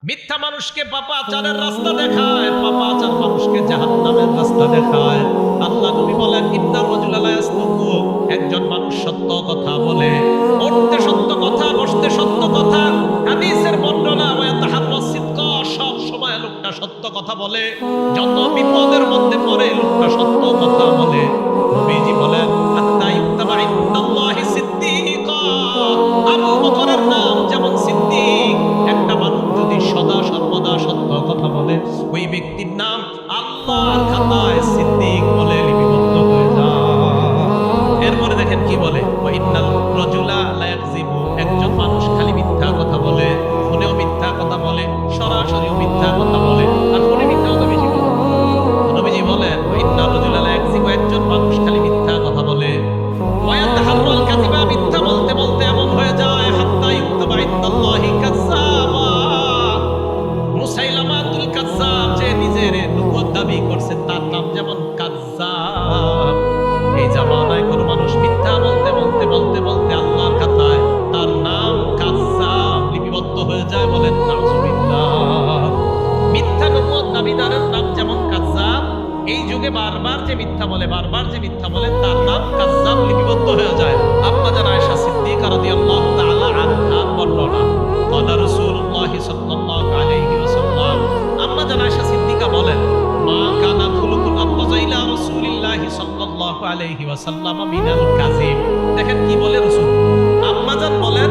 মিথ্যা মানুষকে পাপাচারের রাস্তা দেখায়, পাপাচার মানুষকে জাহান্নামের রাস্তা দেখায়। আল্লাহ নবী বলেন, ইন্নার রাজুলা লা ইয়াসদুকু, একজন মানুষ সত্য কথা বলে, উঠতে সত্য কথা, বসতে সত্য কথা, হাদিসের বর্ণনা ওয়া তাহাররাস সিদকা, সব সময় লোকটা সত্য কথা বলে, যত বিপদের মধ্যে পড়ে লোকটা সত্য কথা বলে। নবীজি বলেন, হাত্তা ইউক্তাবা ইনদাল্লাহি সিদ্দিকা, আবু বকরের নাম যেমন সিদ্দিক। একটা মানুষ যদি সদা সর্বদা সত্য কথা বলে, ওই ব্যক্তির নাম আল্লাহর খাতায় সিদ্দিক বলে লিপিবদ্ধ হয়ে যায়। এরপরে দেখেন কি বলে, ওয়া ইন্নাল রাজুলা লা ইয়াকযিবু, একজন মানুষ খালি মিথ্যা কথা বলে, ফোনেও মিথ্যা কথা বলে, সরাসরিও মিথ্যা কথা বলে, আর ফোনে মিথ্যা কথা বেশি বলে। নবীজি বলেন, ওয়া ইন্নাল রাজুলা লা ইয়াকযিবু, একজন মানুষ খালি মিথ্যা কথা বলে, ওয়া ইয়াতাহাররাল কাযিবা, মিথ্যা বলতে বলতে এমন হয়ে যায়, হাত্তা ইউক্তাবা ইনদাল্লাহি কাযযাবা। মুসাইলামাতুল কাযযাব, যে নিজের নবুয়ত দাবি করছে, তার নাম যেমন কাযযাব। এই জামানায় কোন মানুষ মিথ্যা বলতে বলতে বলতে বলতে আল্লাহর খাতায় তার নাম কাযযাব লিপিবদ্ধ হয়ে যায়। বলেন নাউযুবিল্লাহ। মিথ্যা নবুয়ত দাবিদারের নাম যেমন কাযযাব, এই যুগে বারবার যে মিথ্যা বলে, বারবার যে মিথ্যা বলে, তার নাম কাযযাব লিপিবদ্ধ হয়ে যায়। আম্মা জান আয়েশা সিদ্দিকা রাদিয়াল্লাহু তাআলা আনহা বর্ণনা, ক্বালা রাসূলুল্লাহ সাল্লাল্লাহু আলাইহি ওয়াসাল্লাম, আম্মা জান আয়েশা সিদ্দিকা বলেন, মা কানা খুলুকুল আবযাইলা রাসূলিল্লাহ সাল্লাল্লাহু আলাইহি ওয়াসাল্লাম মিনাল কাযিব। দেখেন কি বলে রাসূল, আম্মা জান বলেন,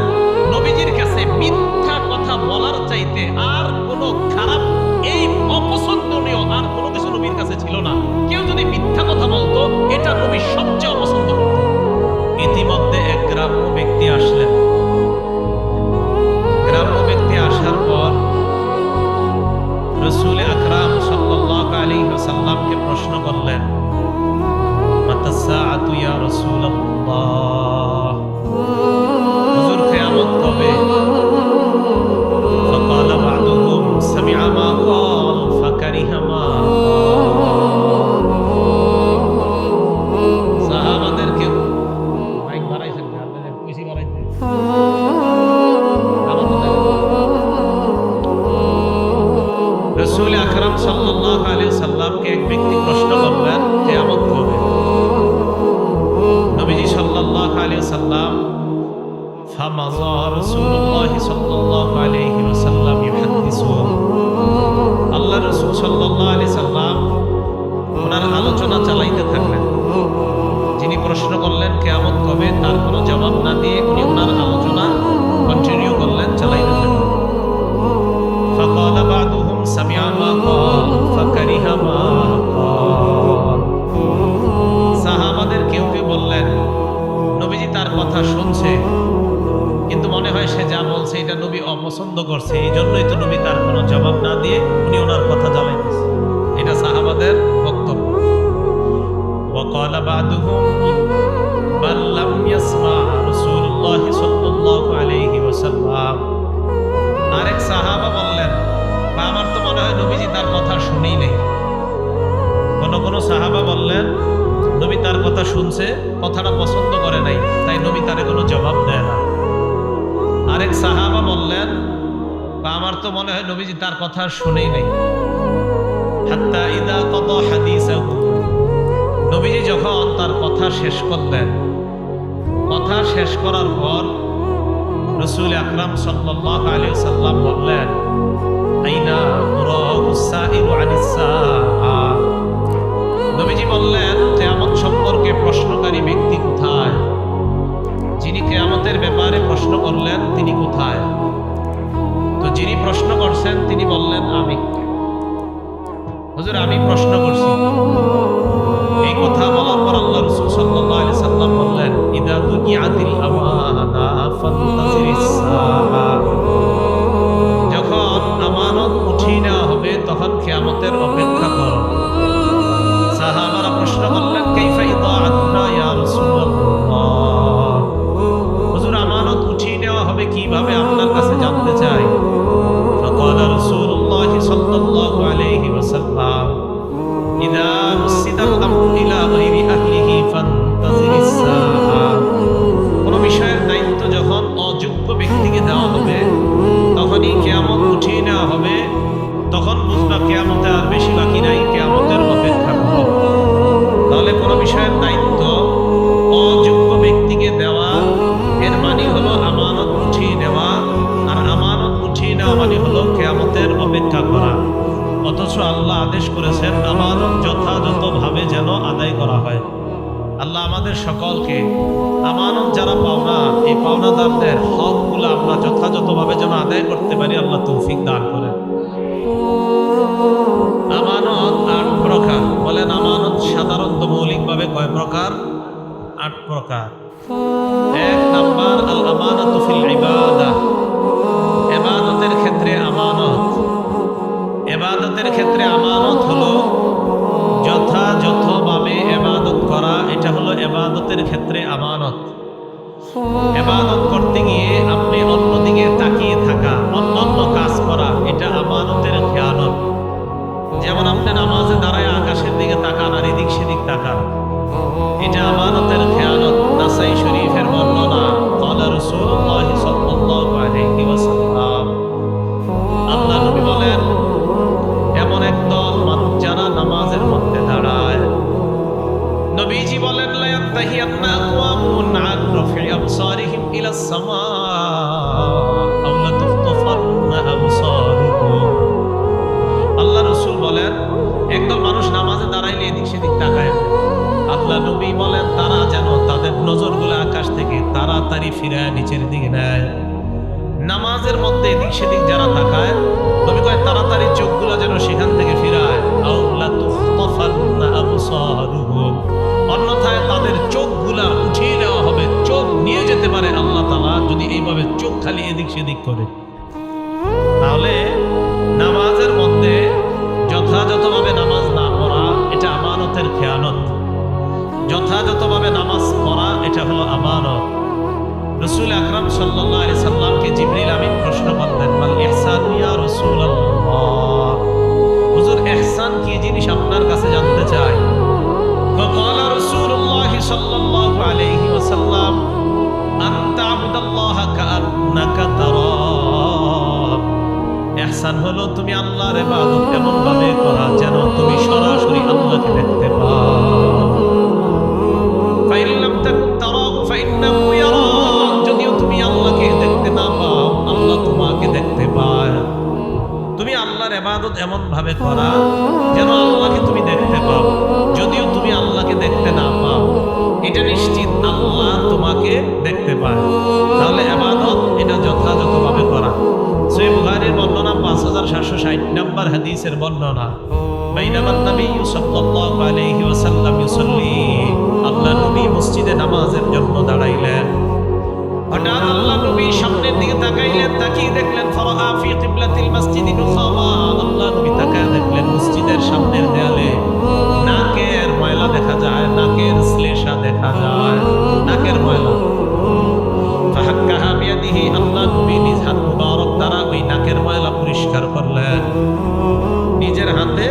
নবীজির কাছে মিথ্যা কথা বলার চাইতে আর কোনো খারাপ, এই অপছন্দনীয় আর কোনো কিছু নবীর কাছে ছিল না। কেউ যদি মিথ্যা কথা বলতো, এটা নবী সবচেয়ে অপছন্দ করতেন। ইতিমধ্যে এক গ্রাম্য ব্যক্তি আসলেন। গ্রাম্য ব্যক্তি আসার পর রাসূল আকরাম সাল্লাল্লাহু আলাইহি ওয়াসাল্লামকে প্রশ্ন করলেন, মাতাস সাআতু ইয়া রাসূলুল্লাহ, হুজুর কিয়ামত কবে? فقال بعضهم سمع ما قال فكره ما قال। সাহাবাদেরকে মাইক বাড়াইছেন না, আপনাদের কইছি বাড়াইতে রাসূল আকরাম সাল্লাল্লাহু আলাইহি ওয়াসাল্লামকে এক ব্যক্তি প্রশ্ন করলেন, কিয়ামত কবে? নবীজি সাল্লাল্লাহু আলাইহি ওয়াসাল্লাম ফামাযা রাসূলুল্লাহ সাল্লাল্লাহু আলাইহি ওয়াসাল্লাম ইউহাদ্দিসুন, আল্লাহর রাসূল সাল্লাল্লাহু আলাইহি সাল্লাম ওনার আলোচনা চালাইতে থাকলেন। যিনি প্রশ্ন করলেন কিয়ামত কবে, তার কোনো জবাব না দিয়ে উনি ওনার আলোচনা কন্টিনিউ করলেন, চালাইতে থাকলেন। ফাকালা বা'দুহুম সামি'a মা ক্বাল ফাকারিহা মা ক্বাল। সাহাবাদের কেউ কেউ বললেন, নবীজি তার কথা শুনছে, কিন্তু মনে হয় সে যা বলছে এটা নবী অপছন্দ করছে, এই জন্যই তো নবী তার কোনো জবাব না দিয়ে উনি ওনার কথা জ্বালাইতেছে। এটা সাহাবাদের বক্তব্য। ওয়াকালা বা'দুহুম বাল লাম ইয়াসমা রাসূলুল্লাহ সাল্লাল্লাহু আলাইহি ওয়াসাল্লাম। আরেক সাহাবা বললেন, আমার তো মনে হয় নবীজি তার কথা শুনেই নেই। কোন সাহাবা বললেন, নবী তার কথা শুনছে, কথাটা পছন্দ করে নাই, তাই নবী তারে কোনো জবাব দেয় না। আরেক সাহাবা বললেন, আমার তো মনে হয় নবীজি তার কথা শুনেই নেই। হাত্তা ইদা কাদা হাদিসাহু, নবীজি যখন তার কথা শেষ করলেন, কথা শেষ করার পর রাসূল আকরাম সাল্লাল্লাহু আলাইহি ওয়াসাল্লাম বললেন, আইনা মুরাউস সাইলু আনিস সাআ। নবীজি বললেন, কিয়ামত সম্পর্কে প্রশ্নকারী ব্যক্তি কোথায়? যিনি কিয়ামতের ব্যাপারে প্রশ্ন করলেন তিনি কোথায়? তো যিনি প্রশ্ন করছেন তিনি বললেন, আমি। হুজুর, আমি প্রশ্ন করছি। এই কথা বলার পর আল্লাহ রাসূল সাল্লাল্লাহু আলাইহি সাল্লাম বললেন, ইদা দুকিয়াতিল আমানা ফান্তাজিরিস সাআ। যখন আমানত উঠিয়ে নেওয়া হবে তখন কিয়ামতের অপেক্ষা করো। সাহাবারা প্রশ্ন করলেন, কাইফা ইদাআতুনা ইয়া রাসূলুল্লাহ, হুজুর আমানত উঠিয়ে নেওয়া হবে কিভাবে, আপনার কাছে জানতে চাই। ফাকালা রাসূলুল্লাহ সাল্লাল্লাহু আলাইহি ওয়াসাল্লাম, ইদা মুসিদাল আমরু ইলা গায়রি আহলিহি ফান্তাজিরিস সাআ। কোন বিষয়ের দায়িত্ব যখন অযোগ্য ব্যক্তিকে দেওয়া হবে, তখনই কিয়ামত উঠিয়ে নেওয়া হবে। বুঝবা কিয়ামতে আর বেশি বাকি নাই, কিয়ামতের অপেক্ষা করো। তাহলে কোনো বিষয়ের দায়িত্ব অযোগ্য ব্যক্তিকে দেওয়া, এর মানে হলো আমানত উঠিয়ে নেওয়া, আর আমানত উঠিয়ে নেওয়া মানে হলো কিয়ামতের অপেক্ষা করা। অথচ আল্লাহ আদেশ করেছেন আমানত যথাযথভাবে যেন আদায় করা হয়। আল্লাহ আমাদের সকলকে আমানত যারা পাওনা, এই পাওনাদারদের হকগুলো আমরা যথাযথভাবে যেন আদায় করতে পারি, আল্লাহ তৌফিক দান করেন। আমানত ৮ প্রকার। বলেন আমানত সাধারণত মৌলিকভাবে কয় প্রকার? ৮ প্রকার। ১ নাম্বার আল আমানাতু ফিল ইবাদাহ, ইবাদতের ক্ষেত্রে আমানত। ইবাদতের ক্ষেত্রে আমানত হলো যথাযথভাবে ইবাদত করা, এটা হলো ইবাদতের ক্ষেত্রে আমানত। ইবাদত করতে গিয়ে আপনি অন্যদিকে তাকিয়ে থাকা, অন্যান্য কাজ করা, এটা আমানতের খেয়ানত। যেমন আপনি নামাজে দাঁড়ায় আকাশের দিকে তাকান আর এদিক সেদিক তাকান, এটা আমানতের খেয়ানত। নাসাই শরীফের বর্ণনা, ক্বালা রাসূলুল্লাহ সাল্লাল্লাহু আলাইহি ওয়াসাল্লাম, আল্লাহ নবী বলেন এমন একদল মানুষ যারা নামাজের মধ্যে দাঁড়ায়, নবীজি বলেন লা ইয়ানতাহিয়ান্না আকওয়ামুন আন রাফি আবসারিহিম ইলাস সামা আও লা তুখতাফান্না আবসারুহুম। আল্লাহ রাসূল বলেন একদল মানুষ নামাজে দাঁড়াইলে এদিক সেদিক তাকায়, আল্লাহ নবী বলেন তারা যেন তাদের নজরগুলো আকাশ থেকে তাড়াতাড়ি ফিরায় নিচের দিকে নেয়। নামাজের মধ্যে এদিক সেদিক যারা তাকায়, নবী কয় তাড়াতাড়ি চোখগুলো যেন সেখান থেকে ফিরায়। আও লা তুখতাফান্না আবসারুহুম, অন্যথায় তাদের চোখগুলা উঠিয়ে নেওয়া হবে, চোখ নিয়ে যেতে পারে আল্লাহ তাআলা যদি এইভাবে চোখ খালি এদিক সেদিক করে। তাহলে নামাজের মধ্যে যথাযথভাবে নামাজ না পড়া, এটা আমানতের খেয়ানত। যথাযথভাবে নামাজ পড়া, এটা হলো আমানত। রাসূল আকরাম সাল্লাল্লাহু আলাইহি সাল্লামকে জিবরিল আমিন প্রশ্ন করলেন, মাল ইহসান ইয়া রাসূলুল্লাহ, হুজুর ইহসান কি জিনিস আপনার কাছে জানতে চাই। فقال رسول الله صلى الله عليه وسلم أن تعبد الله كأنك تراه। ইহসান হলো তুমি আল্লাহর ইবাদত এমন ভাবে করা যেন তুমি সরাসরি আল্লাহকে দেখতে পাও। فإن لم تكن تراه فإنه يراك, যদিও তুমি আল্লাহকে দেখতে না পাও, আল্লাহ তোমাকে দেখতে পায়। তুমি আল্লাহর ইবাদত এমন ভাবে করা যেন আল্লাহকে তুমি দেখতে পাও, যদিও তুমি আল্লাহকে দেখতে না পাও, এটা নিশ্চিত আল্লাহ তোমাকে দেখতে পায়। তাহলে ইবাদত এটা যথাযথভাবে করা। সহিহ বুখারীর বর্ণনা 5760 নম্বর হাদিসের বর্ণনা, বাইনামান নবী সাল্লাল্লাহু আলাইহি ওয়াসাল্লাম ইউসাল্লি, আল্লাহ নবী মসজিদে নামাজের জন্য দাঁড়াইলেন। হঠাৎ আল্লাহ নবী সামনের দিকে তাকাইলেন, তাকিয়ে দেখলেন ফারাআ ফি কিবলাতিল মসজিদি নুখামা, আল্লাহ নবী তাকায় দেখলেন মসজিদের সামনের দেয়ালে নাকের ময়লা দেখা যায়, নাকের শ্লেষা দেখা যায়, নাকের ময়লা। ফাহাক্কাহা বিয়াদিহি, আল্লাহ নবী নিজ হাত মুবারক দ্বারা ওই নাকের ময়লা পরিষ্কার করলেন। নিজের হাতে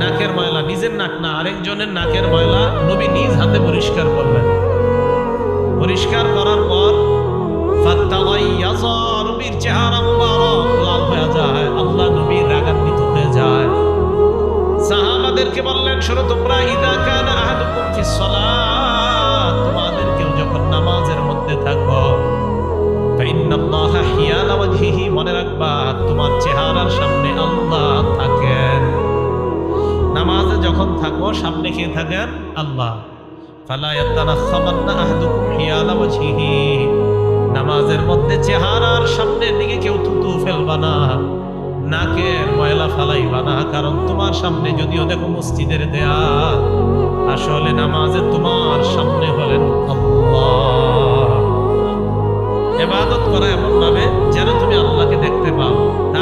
নাকের ময়লা, নিজের নাক না আরেকজনের নাকের ময়লা নবী নিজ হাতে পরিষ্কার করলেন। পরিষ্কার করার পর ফাতাগাইয়াযা, নবীর চেহারা মুবারক লাল হয়ে যায়, আল্লাহ নবী রাগান্বিত হয়ে যায়। সাহাবাদেরকে বললেন শোনো তোমরা, ইদা কানা আহাদুকুম ফিস সালাত, তোমাদের কেউ যখন নামাজের মধ্যে থাকো, ফাইন্নাল্লাহা হিয়ালা ওয়াজহিহি, মনে রাখবা তোমার চেহারার সামনে আল্লাহ থাকেন। নামাজে যখন থাকো সামনে কে থাকেন? আল্লাহ। ফালা ইয়াতানাখামান্না আহাদুকুম হিয়ালা ওয়াজহিহি, নামাজের মধ্যে চেহারার সামনের দিকে কেউ থুতু ফেলবা না, নাকের ময়লা ফালাইবা না, কারণ তোমার সামনে যদিও দেখো মসজিদের দেয়াল, আসলে নামাজে তোমার সামনে হলেন আল্লাহ। ইবাদত করা এমন ভাবে যেন তুমি আল্লাহকে দেখতে পাও।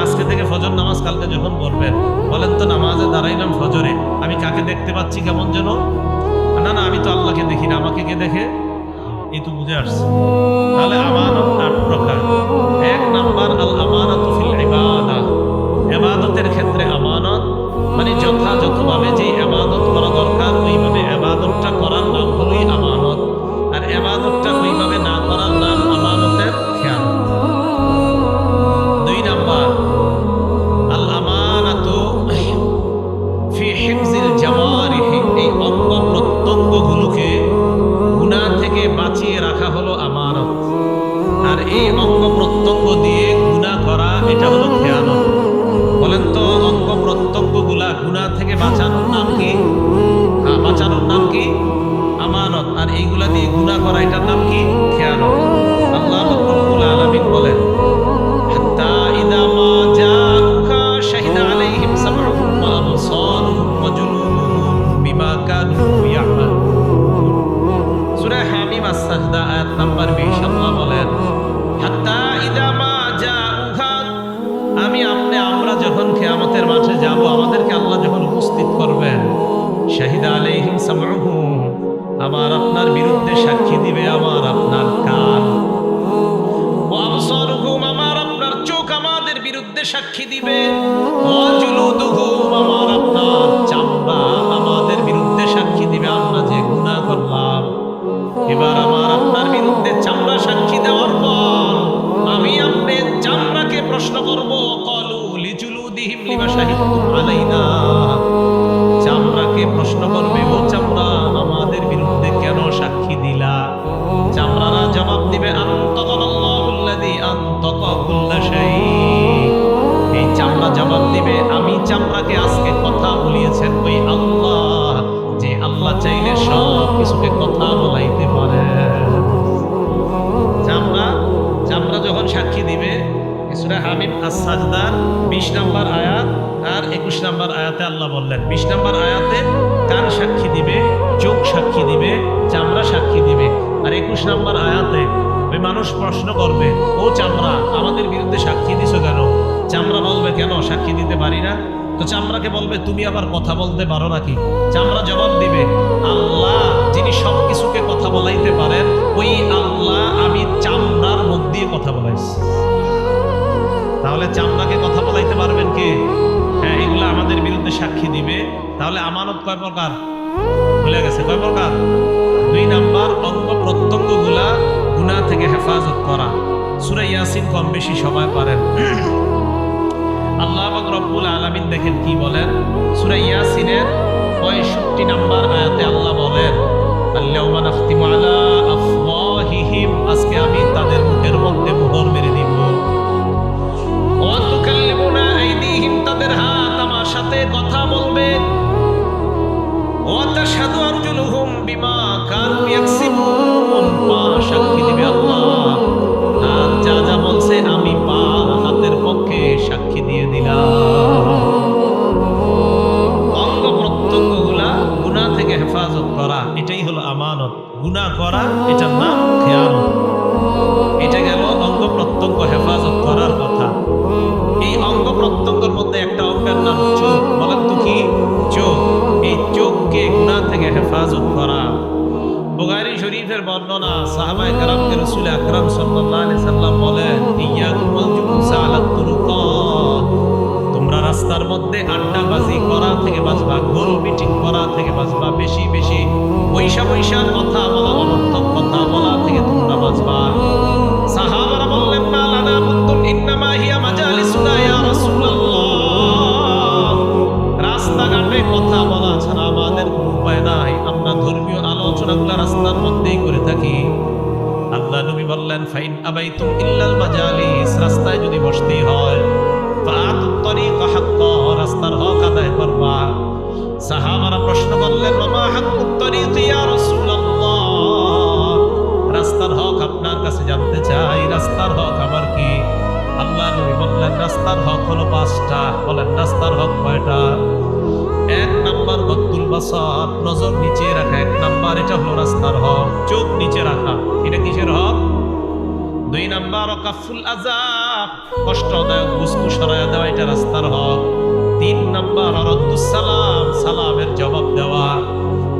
আজকে থেকে ফজর নামাজ কালকে যখন পড়বেন, বলেন তো নামাজে দাঁড়াইলাম ফজরে, আমি কাকে দেখতে পাচ্ছি কেমন যেন? না না, আমি তো আল্লাহকে দেখি না, আমাকে কে দেখে? এই তো বুঝে আসছে। তাহলে আমানত ৮ প্রকার। ১ নাম্বার আল আমানাতু ফিল ইবাদাহ, ইবাদতের ক্ষেত্রে আমানত মানে যথাযথভাবে যে ইবাদত করা দরকার ওইভাবে ইবাদতটা করার নাম হলোই আমানত, আর ইবাদতটা ওইভাবে না করার নাম আমানতের খেয়ানত। ২ নাম্বার আল আমানাতু বিজুলুদিহিম লিমা শাহিদতুম আলাইনা। চামড়াকে প্রশ্ন করবে, ও চামড়া, আমাদের বিরুদ্ধে কেন সাক্ষী দিলা? চামড়ারা জবাব দিবে, আনতাকাল্লাহুল্লাযী আনতাকা কুল্লা শাই। এই চামড়া জবাব দিবে, আমি চামড়াকে আজকে কথা বলিয়েছেন ওই আল্লাহ, যে আল্লাহ চাইলে সব কিছুকে কথা বলাইতে পারে। চামড়া যখন সাক্ষী দিবে, সূরা হামিম আস-সাজদার 20 নম্বর আয়াত আর 21 নম্বর আয়াতে আল্লাহ বললেন, 20 নম্বর আয়াতে কান সাক্ষী দিবে, চোখ সাক্ষী দিবে, চামড়া সাক্ষী দিবে। আর 21 নম্বর আয়াতে ওই মানুষ প্রশ্ন করবে, ও চামড়া, আমাদের বিরুদ্ধে সাক্ষী দিছো কেন? চামড়া বলবে, কেন সাক্ষী দিতে পারি না। তো চামড়াকে বলবে, তুমি আবার কথা বলতে পারো নাকি? চামড়া জবাব দিবে, আল্লাহ যিনি সব কিছুকে কথা বলাইতে পারেন, ওই আল্লাহ আমি চামড়ার মধ্যে কথা বলাইছি। তাহলে চামড়াকে কথা বলাইতে পারবেন কে? হ্যাঁ, এগুলো আমাদের বিরুদ্ধে সাক্ষী দিবে। তাহলে আমানত কয় প্রকার? ভুলে গেছে, কয় প্রকার? 2 নাম্বার, অঙ্গ প্রত্যঙ্গ গুলা গুনাহ থেকে হেফাজত করা। সূরা ইয়াসিন কম বেশি সবাই পারেন। আল্লাহ পাক রব্বুল আলামিন দেখেন কি বলেন, সূরা ইয়াসিনের 65 নাম্বার আয়াতে আল্লাহ বলেন, আল-ইয়াওমা নাখতিমু আলা আফওয়াহিহিম, আজকে আমি তাদের মুখের মধ্যে মোহর মেরে দিব। ওয়া তুকাল্লিমুনা আইদিহিম, তাদের হাত আমার সাথে কথা বলবে। ওয়া তাশহাদু আরজুলুহুম বিমা কানু ইয়াকসিবুন, পা সাক্ষী দিবে আল্লাহ, হাত যা যা বলছে আমি পা হাতের পক্ষে সাক্ষী দিয়ে দিলাম। অঙ্গ প্রত্যঙ্গগুলা গুনাহ থেকে হেফাজত করা, এটাই হলো আমানত। গুনাহ করা, এটার নাম খেয়ানত। এটা গেল অঙ্গ প্রত্যঙ্গ হেফাজত করার কথা। এই অঙ্গ প্রত্যঙ্গের মধ্যে একটা অঙ্গের নাম চোখ। বলেন তো কি? চোখ। এই চোখকে গুনাহ থেকে হেফাজত করা। বুখারী শরীফের বর্ণনা, সাহাবায়ে কেরামকে রাসূল আকরাম সাল্লাল্লাহু আলাইহি সাল্লাম বলেন, ইয়াকুম ওয়াল জুলুসা আলাত তুরুকাত, তোমরা রাস্তার মধ্যে আড্ডাবাজি করা থেকে বাঁচবা, গোল মিটিং করা থেকে বাঁচবা, বেশি বেশি পয়সা কথা বলা, অনর্থক কথা বলা থেকে তোমরা বাঁচবা। সাহাবারা বললেন, মা লানা বুদ্দুন ইন্নামা হিয়া মাজালিসুনা ইয়া রাসূলুল্লাহ, রাস্তাঘাটে কথা বলা ছাড়া আমাদের কোনো উপায় নাই, আমরা ধর্মীয় আলোচনাগুলো রাস্তার মধ্যেই করে থাকি। আল্লাহ নবী বললেন, ফাইন আবাইতুম ইল্লাল মাজালিস, রাস্তায় যদি বসতেই হয়, ফাআতুত তরিকা হাক্কা, রাস্তার হক আদায় করবা। সাহাবারা প্রশ্ন করলেন, ওয়া হাক্কুত তরিক ইয়া রাসূলুল্লাহ, রাস্তার হক আপনার কাছে জানতে চাই, রাস্তার হক আমার কি? আল্লাহ নবী বললেন, রাস্তার হক হলো 5টা। বলেন, রাস্তার হক কয়টা? 1 নাম্বার গদ্দুল বাসার, নজর নিচে রাখা 1 নাম্বার, এটা হলো রাস্তার হক। চোখ নিচে রাখা, এটা কিসের হক? 2 নাম্বার কাফুল আযাব, কষ্টদায়ক বস্তু সরায়া দেওয়া, এটা রাস্তার হক। 3 নাম্বার রদ্দুস সালাম, সালামের জবাব দেওয়া।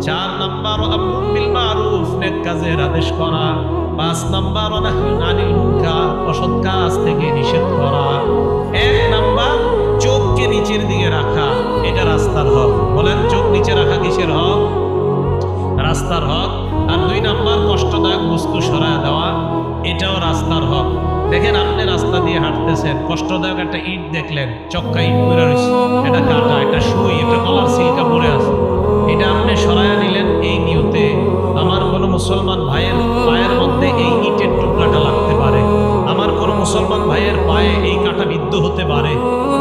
4 নাম্বার আমরুল বিল মারুফ, নেক কাজের আদেশ করা। 5 নাম্বার নাহয়ুন আনিল মুনকার, অসৎ কাজ থেকে নিষেধ করা। 1 নাম্বার চোখকে নিচের দিকে রাখা, এটা রাস্তার হক। বলেন, চোখ নিচে রাখা কিসের হক? রাস্তার হক। আর 2 নাম্বার কষ্টদায়ক বস্তু সরায়া দেওয়া, এটাও রাস্তার হক। দেখেন, আপনি রাস্তা দিয়ে হাঁটতেছেন, কষ্টদায়ক একটা ইট দেখলেন, চক্কা ইট পড়ে রয়েছে, এটা কাটা, এটা সুই, এটা কলার সিলকা পড়ে আছে, এটা আপনি সরায়া নিলেন এই নিয়তে, আমার কোনো মুসলমান ভাইয়ের পায়ের মধ্যে এই ইটের টুকরাটা লাগতে পারে, আমার কোনো মুসলমান ভাইয়ের পায়ে এই কাঁটা বিদ্ধ হতে পারে,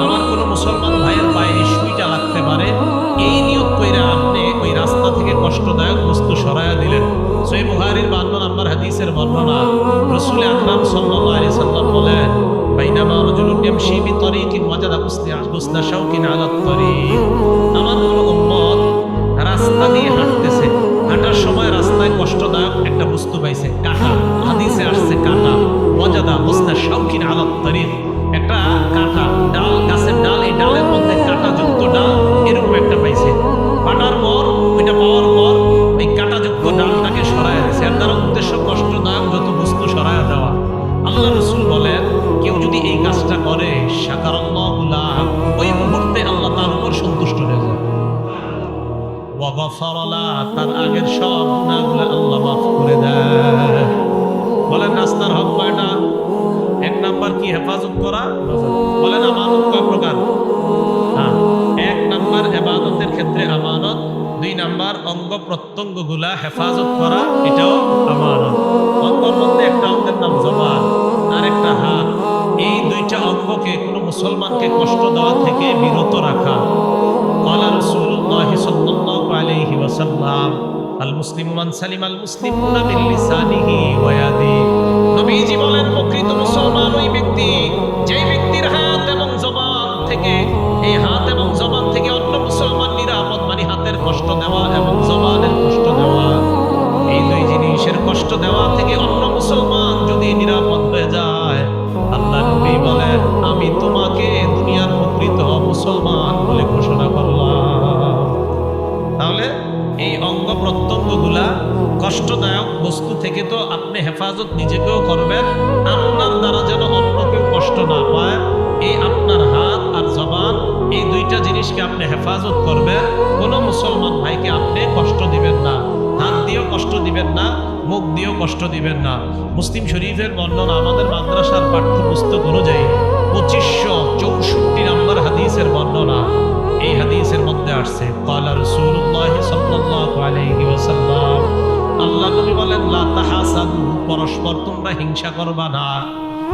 আমার কোনো মুসলমান ভাইয়ের পায়ে এই সুইটা লাগতে পারে, এই নিয়ত কইরা আপনি ওই রাস্তা থেকে কষ্টদায়ক বস্তু সরায়া দিলেন। সহিহ বুখারীর 52 নম্বর হাদিসের বর্ণনা, রাসূল আকরাম সাল্লাল্লাহু আলাইহি সাল্লাম বলেন, বাইনামা রাজুলুন ইয়ামশি বিতরিকিন ওয়াজাদা গুসনা শাওকিন আলাত তরিক, আমার কোনো উম্মত রাস্তা দিয়ে হাঁটতেছে, হাঁটার সময় রাস্তায় কষ্টদায়ক একটা বস্তু পাইছে, কাঁটা। হাদিসে আসছে কাঁটা, ওয়াজাদা গুসনা শাওকিন আলাত তরিক, একটা কাঁটা, ডাল, গাছের ডাল, এই ডালের মধ্যে কাঁটাযুক্ত ডাল, এরকম একটা পাইছে। কাটার পর, ওইটা পাওয়ার পর ওই কাঁটাযুক্ত ডালটাকে সরায়া দিয়েছে। এর দ্বারা উদ্দেশ্য কষ্টদায়ক যত বস্তু সরায়া দেওয়া। আল্লাহ রাসূল বলেন, কেউ যদি এই কাজটা করে, শাকারাল্লাহু লাহু, ওই মুহূর্তে আল্লাহ তার উপর সন্তুষ্ট হয়ে যায়। ওয়া গাফারা লাহু, তার আগের সব গুনাহগুলো আল্লাহ মাফ করে দেয়। বলেন, রাস্তার হক কয়টা? 1 নাম্বার কি? হেফাজত করা। বলেন, আমানত কয় প্রকার? প্রত্যঙ্গগুলা হেফাজত করা এটাও আমানত। অঙ্গের মধ্যে একটা অঙ্গের নাম জবান আর একটা হাত। এই দুইটা অঙ্গকে কোনো মুসলমানকে কষ্ট দেওয়া থেকে বিরত রাখা। ক্বালা রাসূলুল্লাহ সাল্লাল্লাহু আলাইহি ওয়াসাল্লাম আল মুসলিমু মান সালিমাল মুসলিমুনা মিন লিসানিহি ওয়া ইয়াদিহি। নবীজি বলেন প্রকৃত মুসলমান ওই ব্যক্তি যেই ব্যক্তির হাত এবং জবান থেকে, এই হাত এবং জবান থেকে অন্য মুসলমান নিরাপদ, মানে হাতের কষ্ট দেওয়া এবং জবানের কষ্ট দেওয়া, এই দুই জিনিসের কষ্ট দেওয়া থেকে অন্য মুসলমান যদি নিরাপদ হয়ে যায়, আল্লাহ নবী বলেন আমি তোমাকে দুনিয়ার প্রকৃত মুসলমান বলে ঘোষণা করলাম। তাহলে এই অঙ্গ প্রত্যঙ্গগুলা কষ্টদায়ক বস্তু থেকে তো আপনি হেফাজত নিজেকেও করবেন, আপনার দ্বারা যেন অন্য কেউ কষ্ট না পায়। এই আপনার হাত আর জবান, এই দুইটা জিনিসকে আপনি হেফাজত করবেন। কোনো মুসলমান ভাইকে আপনি কষ্ট দিবেন না, হাত দিয়েও কষ্ট দিবেন না, মুখ দিয়েও কষ্ট দিবেন না। মুসলিম শরীফের বর্ণনা, আমাদের মাদ্রাসার পাঠ্যপুস্তক অনুযায়ী 2564 নম্বর হাদিসের বর্ণনা। এই হাদিসের মধ্যে আসছে ক্বালা রাসূলুল্লাহ সাল্লাল্লাহু আলাইহি ওয়াসাল্লাম, আল্লাহ নবী বলেন লা তাহাসাদু, পরস্পর তোমরা হিংসা করবা না।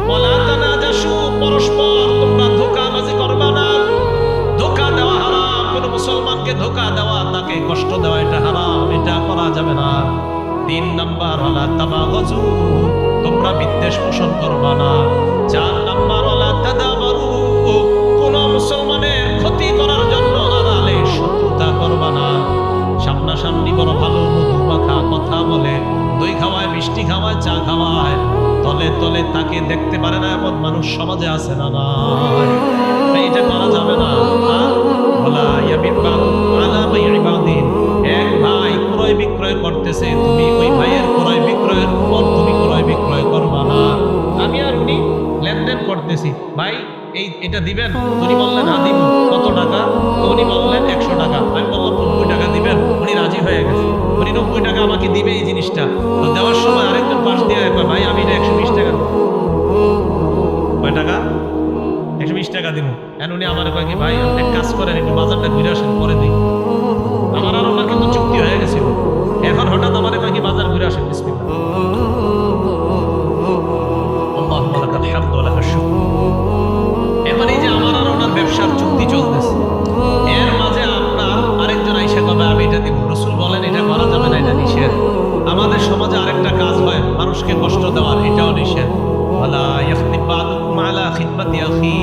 ওয়ালা তানাজাসু, পরস্পর তোমরা ধোঁকাবাজি করবা না। ধোঁকা দেওয়া হারাম, কোন মুসলমানকে ধোঁকা দেওয়া, তাকে কষ্ট দেওয়া এটা হারাম, এটা করা যাবে না। 3 নাম্বার ওয়ালা তাবাগাজু, তোমরা বিদ্বেষ পোষণ করবা না। 4 নাম্বার ওয়ালা তাদাবারু, কোন মুসলমানের ক্ষতি করার জন্য আড়ালে শত্রুতা করবা না। সামনাসামনি বড় ভালো মধু মাখা কথা বলে, দই খাওয়ায়, মিষ্টি খাওয়ায়, চা খাওয়ায়, তলে তলে তাকে দেখতে পারে না এমন মানুষ সমাজে আছে না? নয়, এটা করা যাবে না। ওয়ালা ইয়াবিউ আলা বাই'i বাদিন, এক ভাই ক্রয় বিক্রয় করতেছে, তুমি ওই ভাইয়ের ক্রয় বিক্রয়ের উপর তুমি ক্রয় বিক্রয় করবা না। আমি আর উনি লেনদেন করতেছি, ভাই এটা দিবেন? উনি বললেন হ্যাঁ দিব। কত টাকা? উনি বললেন 100 টাকা। আমি বললাম 90 টাকা দিবেন। উনি রাজি হয়ে গেছে, উনি 90 টাকা আমাকে দিবে এই জিনিসটা। তো দেওয়ার সময় আরেকজন পাশ দিয়ে ভাই আমি এটা 120 টাকা দেব। কয় টাকা? 120 টাকা দিব। এখন উনি আমার কয় কি ভাই আপনি এক কাজ করেন, একটু বাজারটা ঘুরে আসেন, পরে দিই। আমার আর ওনার কিন্তু চুক্তি হয়ে গেছিল। এখন হঠাৎ আমার কয় কি বাজার ঘুরে আসেন, বিসমিল্লাহ। আল্লাহুম্মা লাকাল হামদু ওয়া লাকাশ শুকর। এখন এই যে আমার আর ওনার ব্যবসার চুক্তি চলতেছে, এর মাঝে আপনার আরেকজন আইসা কবে আমি এটা দিব। রাসূল বলেন এটা করা যাবে না, এটা নিষেধ। আমাদের সমাজে আরেকটা কাজ হয় মানুষকে কষ্ট দেওয়ার, এটাও নিষেধ। ওয়ালা ইয়াখতিব বা'দুকুম আলা খিতবাতি আখিহি,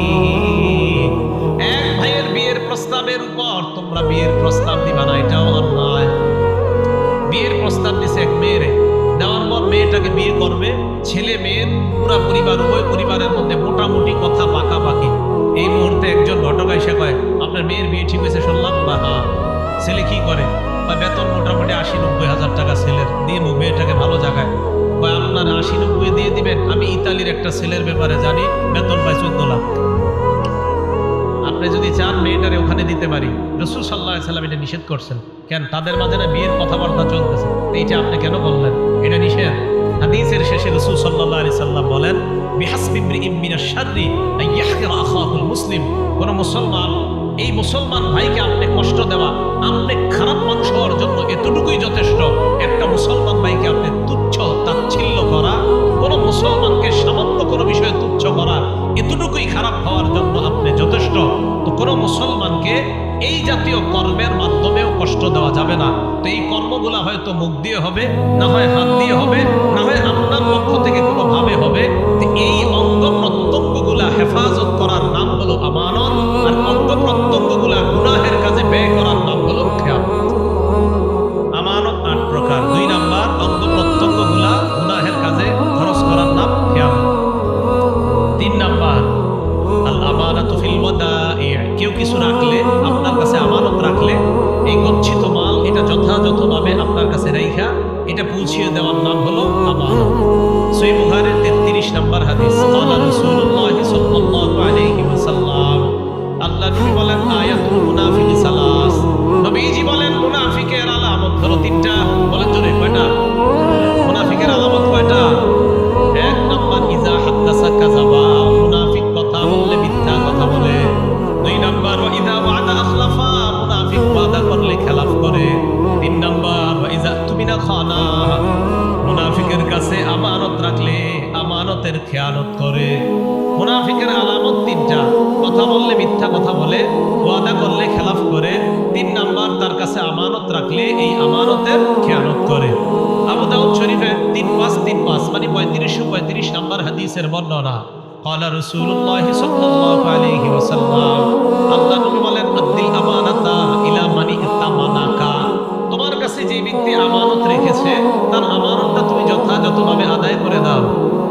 এক ভাইয়ের বিয়ের প্রস্তাবের উপর তোমরা বিয়ের প্রস্তাব দিবা না, এটাও অন্যায়। বিয়ের প্রস্তাব দিছে এক মেয়েরে, দেওয়ার পর মেয়েটাকে বিয়ে করবে, ছেলে মেয়ের পুরা পরিবার, উভয় পরিবারের মধ্যে মোটামুটি কথা পাকাপাকি। এই মুহূর্তে একজন ঘটক এসে কয় আপনার মেয়ের বিয়ে ঠিক হয়েছে শুনলাম। বা হ্যাঁ। ছেলে কি করে? বা বেতন মোটামুটি 80-90 হাজার টাকা ছেলের, দিয়ে মেয়েটাকে ভালো জায়গায়। বা আপনার 80-90 দিয়ে দিবেন। আমি ইতালির একটা ছেলের ব্যাপারে জানি, বেতন পায় 14 লাখ। আপনি যদি চান মেয়েটারে ওখানে দিতে পারি। রাসূল সাল্লাল্লাহু আলাইহি সাল্লাম এটা নিষেধ করছেন। কেন? তাদের মাঝে না বিয়ের কথাবার্তা চলতেছে, এইটা আপনি কেন বললেন? এটা নিষেধ। হাদিসের শেষে রাসূল সাল্লাল্লাহু আলাইহি সাল্লাম বলেন বিহাসবি ইমরিইন মিনাশ শাররি আন ইয়াহকিরা আখাহুল মুসলিম, কোন মুসলমান, এই মুসলমান ভাইকে আপনি কষ্ট দেওয়া, আপনি খারাপ মানুষ হওয়ার জন্য এতটুকুই যথেষ্ট। একটা মুসলমান ভাইকে আপনি তুচ্ছ তাচ্ছিল্য করা, কোন মুসলমানকে সামান্য কোনো বিষয়ে তুচ্ছ করা, এতটুকুই খারাপ হওয়ার জন্য আপনি যথেষ্ট। তো কোনো মুসলমানকে এই জাতীয় কর্মের মাধ্যমেও কষ্ট দেওয়া যাবে না। তো এই কর্মগুলা হয়তো মুখ দিয়ে হবে, না হয় হাত দিয়ে হবে, না হয় আপনার পক্ষ থেকে কোনো ভাবে হবে। তো এই অঙ্গ প্রত্যঙ্গগুলা হেফাজত করার নাম হলো আমানত, আর অঙ্গ প্রত্যঙ্গগুলা গুনাহের কাজে ব্যয় করার নাম হলো খেয়ানত। আমানত 8 প্রকার। 2 নাম্বার, অঙ্গ প্রত্যঙ্গগুলা গুনাহের কাজে খরচ করার নাম খেয়ানত। 3 নাম্বার, আল আমানাতু ফিল ওয়াদাই, কেউ কিছু রাখলে, আপনার কাছে আমানত রাখলে, এই গচ্ছিত মাল এটা যথাযথভাবে আপনার কাছে রাইখা এটা পৌঁছিয়ে দেওয়ার নাম হলো আমানত। সহিহ বুখারীর 33 নম্বর হাদিস, ক্বালা রাসূলুল্লাহ সাল্লাল্লাহু আলাইহি ওয়াসাল্লাম, আল্লাহ নবী বলেন আয়াতুল মুনাফিকি সালাস, নবীজি বলেন মুনাফিকের আলামত হলো 3টা। বলেন জোরে, কয়টা? মুনাফিকের আলামত কয়টা? 1 নাম্বার, ইজা হাদাসা কাযাবা, মুনাফিক কথা বললে মিথ্যা কথা বলে। 2 নাম্বার, ওয়া ইজা ওয়াদা আখলাফা, মুনাফিক ওয়াদা করলে খেলাফ করে। 3 নাম্বার, ওয়া ইজা তুমি আমানত রাখলে এই আমানতের খেয়ানত করে। আবু দাউদ শরীফে 3535 মানে 3535 নম্বর হাদিসের বর্ণনা। ক্বালা রাসূলুল্লাহ সাল্লাল্লাহু আলাইহি ওয়াসাল্লাম, আল্লাহ নবী বলেন, আদ্দিল আমানাতা ইলা মানি ইতামানাকা, তোমার কাছে যে ব্যক্তি আমানত রেখেছে তার আমানতটা তুমি যথাযথভাবে আদায় করে দাও।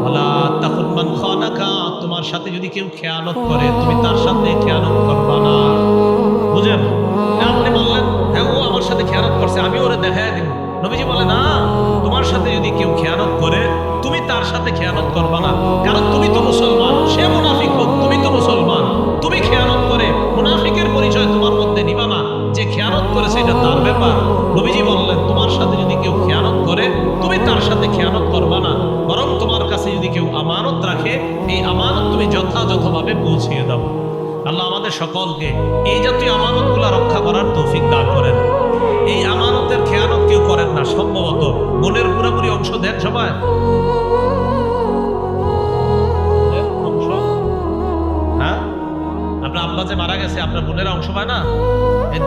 ওয়ালা তাকুন মান খানাকা, তোমার সাথে যদি কেউ খেয়ানত করে তুমি তার সাথে খেয়ানত করবা না। বুঝেন? আপনি বললেন হ্যাঁ ও আমার সাথে খেয়ানত করছে, আমি ওরে দেখায় দিব। নবীজি বলে না, তোমার সাথে যদি কেউ খেয়ানত করে তুমি তার সাথে খেয়ানত করবা না, কারণ তুমি তো মুসলমান, সে মুনাফিক হোক, তুমি তো মুসলমান। তুমি খেয়ানত করে মুনাফিকের পরিচয় তোমার মধ্যে নিবা না, যে খেয়ানত করেছে এটা তার ব্যাপার। নবীজি বললেন তোমার সাথে যদি কেউ খেয়ানত করে তুমি তার সাথে খেয়ানত করবা না, বরং তোমার কাছে যদি কেউ আমানত রাখে এই আমানত তুমি যথাযথভাবে পৌঁছিয়ে দাও। আল্লাহ আমাদের সকলকে এই জাতীয় আমানতগুলো রক্ষা করার তৌফিক দান করেন। এই আমানতের খেয়ানত কেউ করেন না, সম্ভবত বোনের পুরোপুরি অংশ দেন সবাই। হ্যাঁ, আপনার আব্বা যে মারা গেছে আপনার বোনেরা অংশ পায় না,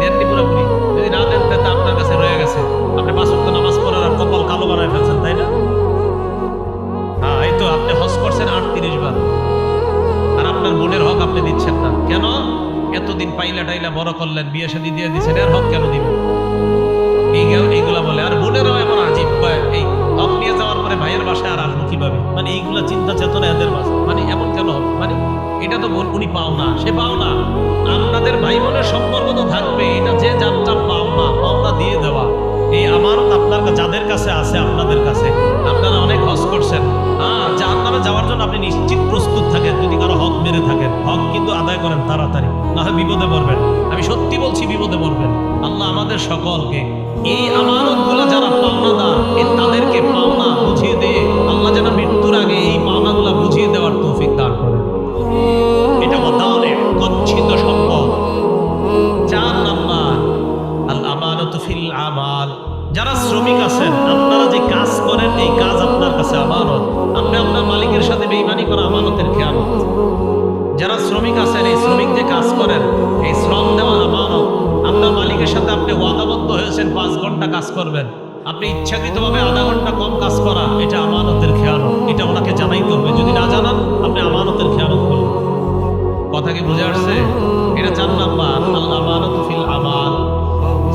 দেননি পুরোপুরি। যদি না দেন তাহলে আপনার কাছে রয়ে গেছে, আপনি 5 ওয়াক্ত নামাজ পড়ার আর কপাল কালো বানায় ফেলছেন, তাই না? হ্যাঁ, এই তো আপনি হজ করছেন 38 বার, আর আপনার বোনের হক আপনি দিচ্ছেন না কেন? এতদিন পাইলা টাইলা বড় করলেন, বিয়ে শাদী দিয়ে দিচ্ছেন, এর হক কেন দিবেন? এইগুলা বলে। আর বোনেরাও এমন আজীব পায়, এই হক নিয়ে যাওয়ার পরে ভাইয়ের বাসায় আর আসবো কিভাবে, মানে এইগুলা চিন্তা চেতনা এদের বাসা, মানে এমন কেন হবে? মানে এটা তো বোন উনি পাও না, সে পাও না, আপনাদের ভাই বোনের সম্পর্ক তো থাকবে, এটা যে যারটা পাওনা দিয়ে দেওয়া। এই আমানত আপনার যাদের কাছে আছে, আপনাদের কাছে, আপনারা অনেক হজ করছেন, জাহান্নামে যাওয়ার জন্য আপনি নিশ্চিত প্রস্তুত থাকেন। যদি কারো হক মেরে থাকেন, হক কিন্তু আদায় করেন তাড়াতাড়ি, না হয় বিপদে পড়বেন। আমি সত্যি বলছি, বিপদে পড়বেন। আল্লাহ আমাদের সকলকে এই আমানতগুলো যারা পাওনাদার তাদেরকে পাওনা বুঝিয়ে দিয়ে আল্লাহ যেন মৃত্যুর আগে এই পাওনাগুলো বুঝিয়ে দেওয়ার তৌফিক দান করেন। এটা বদানে গচ্ছিত সম্পদ। 4 নাম্বার আল আমানাতু ফিল আমাল। যারা শ্রমিক আছেন, আপনারা যে কাজ করেন এই কাজ আপনার কাছে আমানত। আপনি আপনার মালিকের সাথে বেঈমানি করা আমানতের খেয়ানত। যারা শ্রমিক আছেন, এই শ্রমিক যে কাজ করেন এই শ্রম দেওয়া আমানত। আপনার মালিকের সাথে আপনি ওয়াদাবদ্ধ হয়েছেন 5 ঘন্টা কাজ করবেন, আপনি ইচ্ছাকৃতভাবে আধা ঘন্টা কম কাজ করা, এটা আমানতের খেয়ানত। এটা ওনাকে জানাইতে হবে, যদি না জানান আপনি আমানতের খেয়ানত করবেন। কথা কি বুঝে আসছে? এটা 4 নাম্বার আল আমানাতু ফিল আমাল।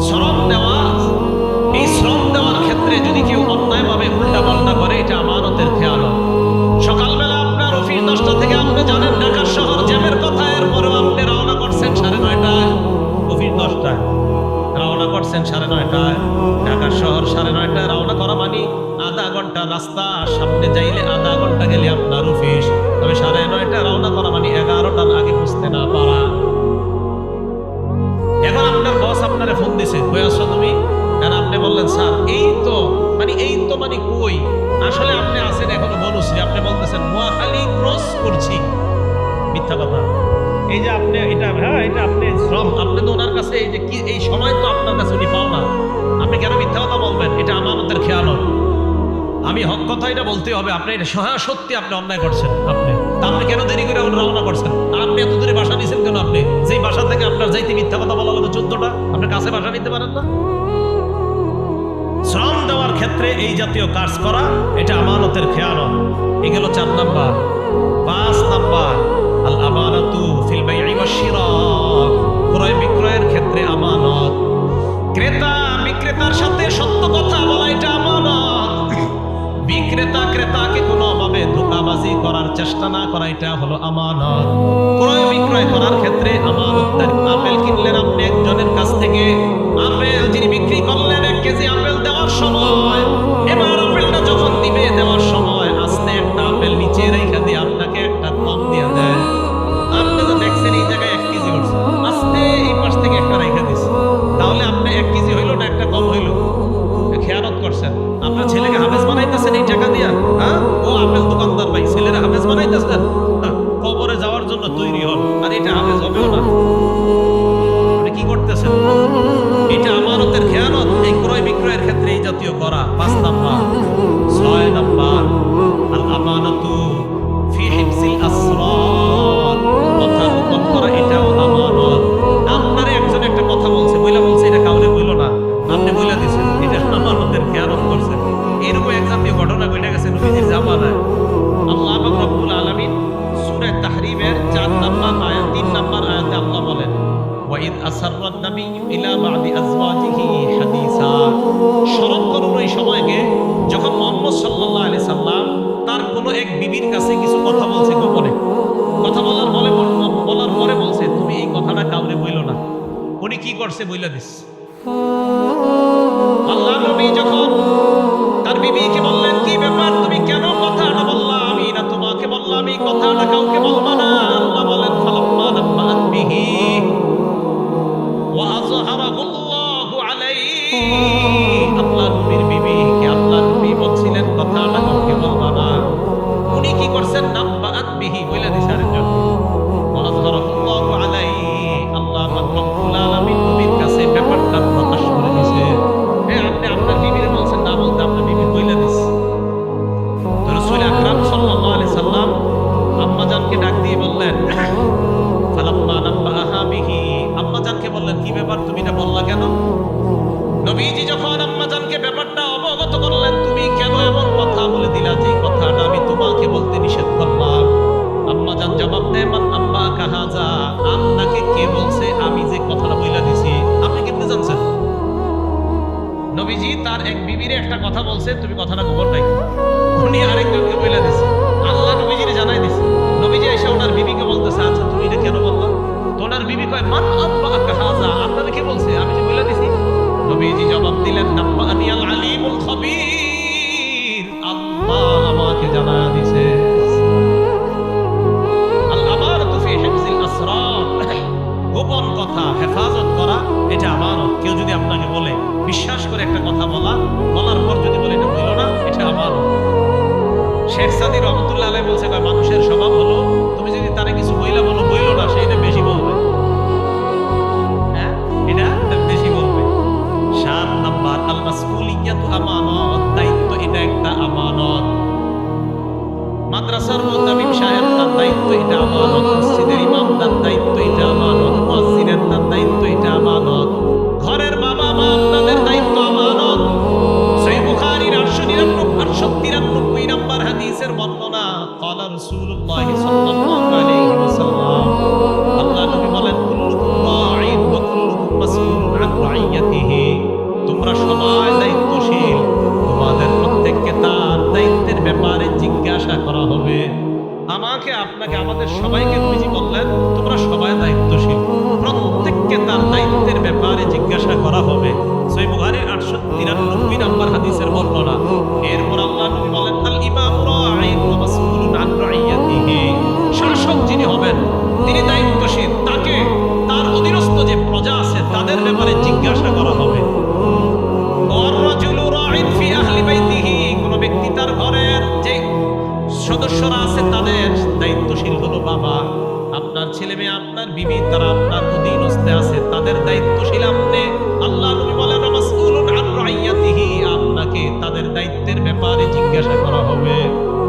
শ্রম দেওয়া, এই শ্রম দেওয়ার ক্ষেত্রে যদি কেউ অন্যায়ভাবে উল্টা পাল্টা করে এটা আমানতের খেয়ানত। সকালবেলা আপনার অফিস 10টা থেকে, আপনি জানেন ঢাকা শহর জ্যামের কথা, এরপরেও আপনি রওনা করছেন 9:30টায়, অফিস 10টায় রওনা করছেন 9:30টায়, ঢাকা শহর 9:30টায় রওনা করা মানে আধা ঘন্টা রাস্তা, সামনে যাইলে আধা ঘন্টা গেলে আপনার অফিস। তবে 9:30টায় রওনা করা মানে 11টার আগে বুঝতে না পারা। এখন আপনার বস আপনারে ফোন দিছে, কই আছো তুমি? আর আপনি বললেন স্যার এই তো মানে কই, আসলে আপনি আছেন এখনো বনশ্রী, আপনি বলতেছেন নোয়াখালী ক্রস করছি। মিথ্যা কথা। এই যে আপনি এটা, হ্যাঁ এটা আপনি শ্রম, আপনি তো ওনার কাছে এই যে কি এই সময় তো আপনার কাছে উনি পাও না, আপনি কেন মিথ্যা কথা বলবেন? এটা আমানতের খেয়ানত। আমি হক কথা এটা বলতে হবে, আপনি এটা সত্যি আপনি অন্যায় করছেন, আপনি কেন দেরি করে রওনা করছেন? আর আপনি এত দূরে বাসা নিয়েছেন কেন? আপনি যেই বাসা থেকে আপনার যাইতে মিথ্যা কথা বলা হলো 14টা, আপনার কাছে বাসা নিতে পারেন না? শ্রম দেওয়ার ক্ষেত্রে এই জাতীয় কাজ করা এটা আমানতের খেয়ানত। এই গেল 4 নাম্বার। 5 নাম্বার আল আমানাতু ফিল বাই'i ওয়াশ শিরা। ক্রয় বিক্রয়ের ক্ষেত্রে আমানত। ক্রেতা বিক্রেতার সাথে সত্য কথা বলা এটা আমানত। বিক্রেতা ক্রেতাকে কোনোভাবে ধোঁকাবাজি করার চেষ্টা না করা এটা হলো আমানত। ক্রয় বিক্রয় করার ক্ষেত্রে আমানতদারি। আপেল কিনলেন আপনি একজনের কাছ থেকে, আপেল যিনি বিক্রি করলেন 1 কেজি আপেল দেওয়ার সময়, এবার আপেলটা যখন দিবে দেওয়ার সময় আস্তে একটা আপেল নিচে রেখে দিয়ে আপনাকে একটা কম দিয়ে দেয়। আপনি তো দেখছেন এই জায়গায় 1 কেজি উঠছে, আস্তে এই পাশ থেকে একটা রেখে দিচ্ছে, তাহলে আপনি 1 কেজি হইলো না একটা কম হইলো? খেয়ানত করছেন। আপনার ছেলেকে হাফেজ বানাইতেছেন এই টাকা দিয়া, হ্যাঁ ও আপেল দোকানদার ভাই, ছেলেরা হাফেজ বানাইতেছেন, কবরে যাওয়ার জন্য তৈরি হন, আর এটা হাফেজ ইদ আসাররান নাবিয়্যু ইলা বা'দি আজওয়াজিহি হাদিসা। স্মরণ করুন ওই সময়কে যখন মুহাম্মদ সাল্লাল্লাহু আলাইহি সাল্লাম তার কোনো এক বিবির কাছে কিছু কথা বলছে গোপনে। কথা বলার পরে বলছে, তুমি এই কথাটা কাউরে বইলো না। উনি কি করছে বইলা দিস। আল্লাহ নবী যখন তার বিবিকে বললেন, কি ব্যাপার, তুমি কেন কথাটা বললা? আমি না তোমাকে বললাম এই কথাটা কাউকে বলবা না। আল্লাহ বলেন, ফালাম্মা নাব্বাআত বিহি ওয়া আযহারাহুল্লাহু আলাইহি। আল্লাহ নবীর বিবিকে আল্লাহ নবী বলছিলেন কথাটা কাউকে বলবা না। উনি কি করছেন? নাব্বাআত বিহি বইলা দিছে আরেকজন। ওয়া আযহারাহুল্লাহু আলাইহি। আল্লাহ রাব্বুল আলামিন নবীর কাছে ব্যাপারটা প্রকাশ করে দিয়েছে। আপনি আপনার বিবির বলছেন না বলতে আপনার বিবি বইলা দিছে। তো রাসূল আকরাম সাল্লাল্লাহু আলাইহি সাল্লাম আম্মাজানকে ডাক দিয়ে বললেন, ফালাম্মা নাব্বাআহা বিহি। আম্মাজানকে বললেন, কি ব্যাপার, তুমি এটা বললা কেন? নবীজি যখন আম্মাজানকে ব্যাপারটা অবগত করলেন, তুমি কেন এমন কথা বলে দিলা যে কথাটা আমি তোমাকে বলতে নিষেধ করলাম? আম্মাজান জবাব দেয়, মান আম্মাকা হাযা। আপনাকে কে বলছে আমি যে কথাটা বইলা দিছি? আপনি কেমনে জানছেন? নবীজি তার এক বিবিরে একটা কথা বলছে, তুমি কথাটা গোপন নাই। উনি আরেকজনকে বইলা দিছে। আল্লাহ নবীজিরে জানাই দিছে। নবীজি এসে ওনার বিবিকে বলতেছে, আচ্ছা তুমি এটা কেন বললা? তো ওনার বিবি কয়, মান আম্মাকা হাযা। আপনাকে কে বলছে আমি যে বইলা দিছি? নবীজি জবাব দিলেন, নাব্বাআনি আল আলিমুল খাবীর। আল্লাহ আমাকে জানায়া দিছে। আল আমারাতু ফি হিফজিল আসরার। গোপন কথা হেফাজত করা এটা আমানত। কেউ যদি আপনাকে বলে, বিশ্বাস করে একটা কথা বলার পর যদি বলে এটা বইল না, এটা আমানত। শেখ সাদী রহমাতুল্লাহ আলাইহি বলছে, মানুষের স্বভাব হলো তুমি যদি তারে কিছু বইলো না, সে এটা বেশি বলবে। হ্যাঁ, এটা বেশি বলবে। ৭ নাম্বার, আল মাসউলিয়াতু আমানত। দায়িত্ব এটা একটা আমানত। মাদ্রাসার মুতাবিব সাহেব তার দায়িত্ব এটা আমানত। মসজিদের ইমাম তার দায়িত্ব এটা আমানত। মুয়াজ্জিনের তার দায়িত্ব এটা আমানত। ঘরের বাবা মা তাদের দায়িত্ব আমানত। সহিহ বুখারীর 893 নম্বর হাদিসের বর্ণনা, ক্বালা রাসূলুল্লাহ সাল্লাল্লাহু আলাইহি ওয়াসাল্লাম, আল্লাহ নবী বলেন, কুল্লুকুম রাঈন ওয়া কুল্লুকুম মাসউলুন আন রাইয়াতিহি। তোমরা সবাই দায়িত্বশীল, তোমাদের প্রত্যেককে তার দায়িত্বের ব্যাপারে জিজ্ঞাসা করা হবে। আমাকে, আপনাকে, আমাদের সবাইকে নবীজি বললেন, তোমরা সবাই দায়িত্বশীল, প্রত্যেককে তার দায়িত্বের ব্যাপারে জিজ্ঞাসা করা হবে। সহিহ বুখারীর 893 নম্বর হাদিসের বর্ণনা। এরপর আল্লাহ নবী বলেন, আল ইমামু রাঈন ওয়া মাসউলুন আন রাইয়াতিহি। শাসক যিনি হবেন তিনি দায়িত্বশীল, তাকে তার অধীনস্থ যে প্রজা আছে তাদের ব্যাপারে জিজ্ঞাসা করা হবে। কোন ব্যক্তি তার ঘরের যে সদস্যরা আছে তাদের দায়িত্বশীল হলো বাবা। আপনার ছেলে মেয়ে, আপনার বিবি, তারা আপনার অধীনস্থে আছে, তাদের দায়িত্বশীল আপনি। আল্লাহ নবী বলেন, মাসউলুন আন রাইয়াতিহি। আপনাকে তাদের দায়িত্বের ব্যাপারে জিজ্ঞাসা করা হবে।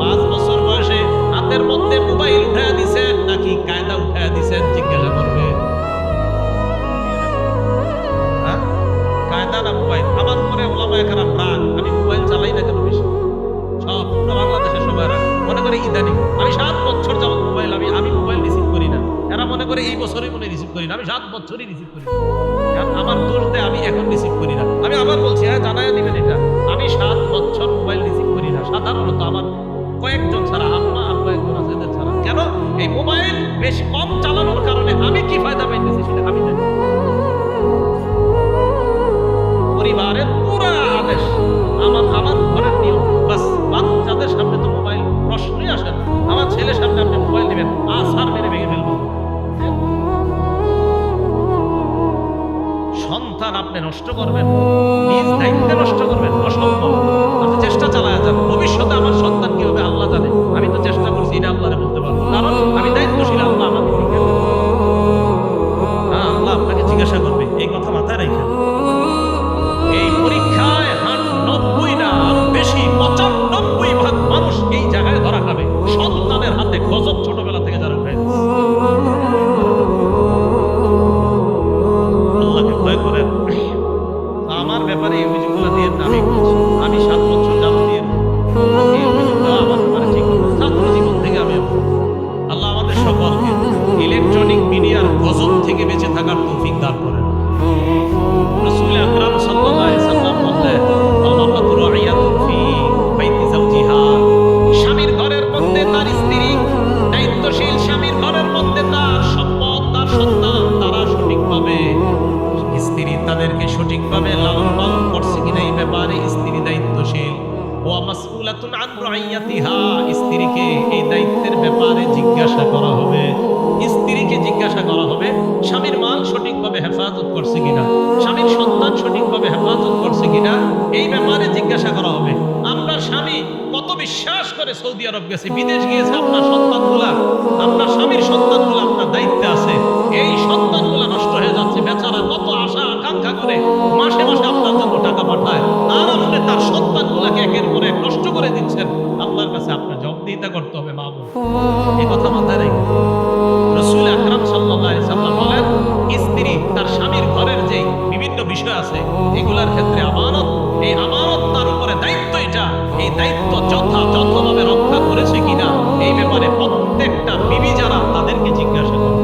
5 বছর বয়সে হাতের মধ্যে মোবাইল উঠায়া দিছেন নাকি কায়দা উঠায়া দিছেন, জিজ্ঞাসা করবে। কায়দা না মোবাইল? আমার উপরে ওলামায়ে কেরাম রাগ, আমি মোবাইল চালাই না কেন বেশি? সব পুরো বাংলাদেশের সবাই রাগ। মনে করে ইদানিং আমি 7 বছর যাবত মোবাইল আমি মোবাইল রিসিভ করি না। এরা মনে করে এই বছরই মনে রিসিভ করি না। আমি 7 বছরই রিসিভ করি না। আমার দোষ দেয় আমি এখন রিসিভ করি না। আমি আবার বলছি, হ্যাঁ জানাইয়া দিবেন এটা, আমি 7 বছর মোবাইল রিসিভ করি না। সাধারণত আমার কয়েকজন ছাড়া, আম্মা আর কয়েকজন আছে এদের ছাড়া। কেন? এই মোবাইল বেশ কম চালানোর কারণে আমি কি ফায়দা পাইতেছি সেটা আমি জানি। পরিবারের পুরা আদেশ আমার ঘরের নিয়ম, বাস বাচ্চাদের সামনে তো মোবাইল প্রশ্নই আসে না। আমার ছেলের সামনে আপনি মোবাইল দিবেন, আসার মেরে ভেঙে ফেলবো। সন্তান আপনি নষ্ট করবেন, নিজ দায়িত্বে নষ্ট করবেন, অসম্ভব। আপনি চেষ্টা চালায় যান। ভবিষ্যতে আমার সন্তান কি হবে আল্লাহ জানে। আমি তো চেষ্টা করছি, এটা আল্লাহরে বলতে পারবো, কারণ আমি দায়িত্বশীল। আল্লাহ আমাকে আল্লাহ আপনাকে জিজ্ঞাসা করবে, এই কথা মাথায় রেখে। এই পরীক্ষায় 90 না আরো বেশি 95% মানুষ এই জায়গায় ধরা খাবে, সন্তানের হাতে গজব ছোটবেলা থেকে যারা খায়। আল্লাহকে ভয় করেন। আমার ব্যাপারে এই অভিযোগগুলো দিয়ে আমি বলছি, আমি 7 বছর যাবত দিয়ে সঠিকভাবে লালন পালন করছে কিনা এই ব্যাপারে স্ত্রী দায়িত্বশীল। ওয়া মাসউলাতুন আন রাইয়াতিহা, স্ত্রীকে এই দায়িত্বের ব্যাপারে জিজ্ঞাসা করা হবে। স্ত্রীকে জিজ্ঞাসা করা হবে স্বামীর মাল সঠিকভাবে হেফাজত করছে কিনা, স্বামীর সন্তান সঠিকভাবে হেফাজত করছে কিনা, এই ব্যাপারে জিজ্ঞাসা করা হবে। আপনার স্বামী কত বিশ্বাস করে সৌদি আরব গেছে, বিদেশ গিয়েছে, আপনার সন্তানগুলা, আপনার স্বামীর সন্তানগুলা আপনার দায়িত্বে আছে, এই সন্তানগুলা নষ্ট হয়ে যাচ্ছে, বেচারা কত আশা আকাঙ্ক্ষা করে মাসে মাসে আপনার জন্য টাকা পাঠায়, আর আপনি তার সন্তানগুলাকে একের পর এক নষ্ট করে দিচ্ছেন। আল্লাহর কাছে আপনার জবাবদিহিতা করতে হবে। মা বোন, এই কথা মাথায় রেখে রাসূল আকরাম সাল্লাল্লাহু আলাইহি সাল্লাম বলেন, স্ত্রী তার স্বামীর ঘরের যে বিভিন্ন বিষয় আছে এগুলার ক্ষেত্রে আমানত, এই আমানত তার উপরে দায়িত্ব, এটা এই দায়িত্ব যথাযথভাবে রক্ষা করেছে কিনা এই ব্যাপারে প্রত্যেকটা বিবি যারা তাদেরকে জিজ্ঞাসা করে।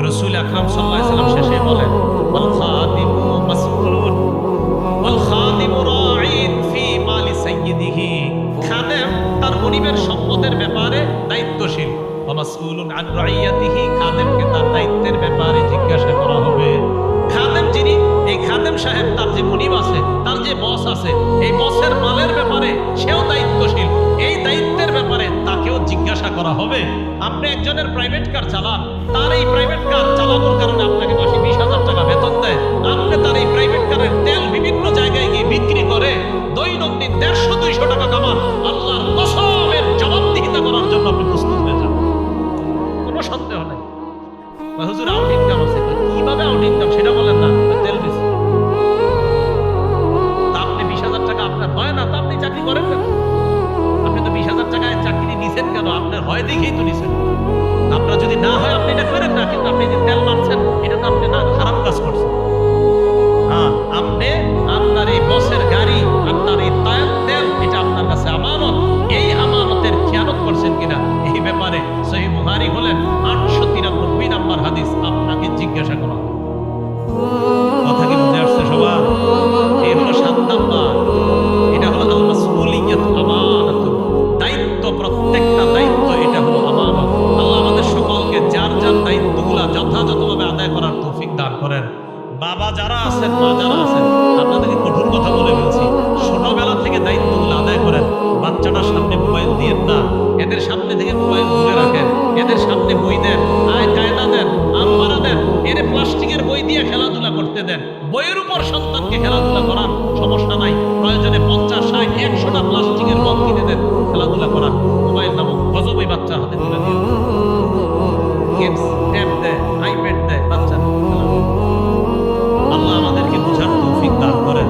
রাসূল আকরাম সাল্লাল্লাহু আলাইহি সাল্লাম শেষে বলেন, ওয়াল খাদিমু মাসউলুন ওয়াল খাদিমু রাঈন ফি মালি সাইয়্যিদিহি, খাদেম তার গরিবের সম্পদের ব্যাপারে দায়িত্বশীল। ওয়া মাসউলুন আন রাইয়াতিহি, খাদেমকে তার দায়িত্বের ব্যাপারে জিজ্ঞাসা করা হবে। খাদেম যিনি, এই খাদেম সাহেব তার যে মুনিব আছে, তার যে বস আছে, এই বসের মালের ব্যাপারে সেও দায়িত্বশীল, এই দায়িত্বের ব্যাপারে তাকেও জিজ্ঞাসা করা হবে। আপনি একজনের প্রাইভেট কার চালান, তার এই প্রাইভেট কার চালানোর কারণে আপনাকে মাসে 20,000 টাকা বেতন দেয়, আপনি তার এই প্রাইভেট কারের তেল বিভিন্ন জায়গায় গিয়ে বিক্রি করে দৈনন্দিন 150-200 টাকা কামান, আল্লাহর কসমের জবাবদিহিতা করার জন্য আপনি প্রস্তুত হয়ে যান, কোনো সন্দেহ নেই। হুজুর আউট ইনকাম আছে, কিভাবে আউট ইনকাম সেটা বলেন না, তেল বেশি, তা আপনি 20,000 টাকা আপনার হয় না, তা আপনি চাকরি করেন কেন? আপনি তো 20,000 টাকায় চাকরি নিছেন কেন? আপনার হয় দেখেই তো নিছেন। আপনার যদি না হয় আপনি এটা করেন না, কিন্তু আপনি যে তেল মারছেন এটা তো আপনি না খারাপ কাজ করছেন। হ্যাঁ, আপনি আপনার এই বসের গাড়ি, আপনার এই তেল, এটা আপনার কাছে আমানত, এই আমানতের খেয়ানত করছেন কিনা এই ব্যাপারে সহিহ বুখারী বলেন 893 নম্বর হাদিস আপনাকে জিজ্ঞাসা করা। কথা কি বুঝে আসছে সবার? এই হলো 7 নাম্বার, এটা হলো আল মাসউলিয়াত, আমানত, দায়িত্ব, প্রত্যেকটা দায়িত্ব এটা হলো আমানত। আল্লাহ আমাদের সকলকে যার যার দায়িত্বগুলো যথাযথভাবে আদায় করার তৌফিক দান করেন। বাবা যারা আছেন, মা যারা আছেন, আপনাদেরকে কঠোর কথা বলে বলছি, ছোটবেলা থেকে দায়িত্বগুলো আদায় করেন। বাচ্চাটার সামনে মোবাইল দিয়েন না, এদের সামনে থেকে মোবাইল দূরে রাখেন, এদের সামনে বই দেন, কায়দা দেন, আমপারা দেন, এর প্লাস্টিকের বই দিয়ে খেলাধুলা করতে দেন। বইয়ের উপর সন্তানকে খেলাধুলা করান, সমস্যা নাই, প্রয়োজনে 50, 60, 100টা প্লাস্টিকের বল কিনে দেন, খেলাধুলা করান। মোবাইল নামক গজবই বাচ্চার হাতে তুলে দিয়ে গেমস, ট্যাব দেয়, আইপ্যাড দেয়, বাচ্চা আল্লাহ আমাদেরকে বোঝার তৌফিক দান করেন।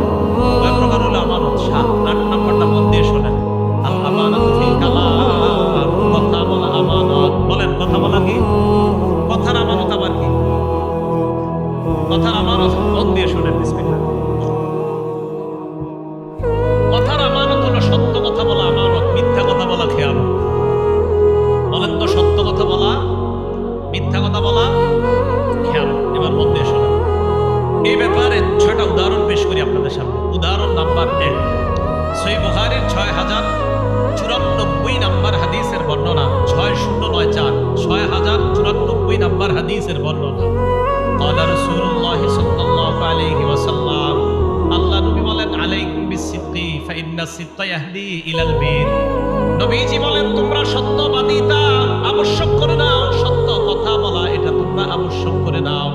কয় প্রকার হলো আমানত? 8 নাম্বারটা মন দিয়ে শোনেন। আল আমানাতু ফিল কালাম, কথা বলা আমানত। বলেন, কথা বলা কি? কথার আমানত আবার কি? কথার আমানত মন দিয়ে শোনেন, বিসমিল্লাহ। কথার আমানত হলো সত্য কথা বলা আমানত, মিথ্যা কথা বলা খেয়ানত। বলেন তো, সত্য কথা বলা, মিথ্যা কথা বলা খেয়ানত। এবার মন দিয়ে শোনেন। এই ব্যাপারে 6টা উদাহরণ পেশ করি আপনাদের সামনে। উদাহরণ নাম্বার 1, সহিহ বুখারীর 6094 নাম্বার হাদিসের বর্ণনা, 6094, 6094 নাম্বার হাদিসের বর্ণনা। ক্বালা রাসূলুল্লাহ সাল্লাল্লাহু আলাইহি ওয়াসাল্লাম, আল্লাহ নবী বলেন, আলাইকুম বিস-সিদকি ফাইন্নাস সিদকা ইয়াহদি ইলাল বীর। নবীজি বলেন, তোমরা সত্যবাদিতা আবশ্যক করে নাও, সত্য কথা বলা এটা তোমরা আবশ্যক করে নাও।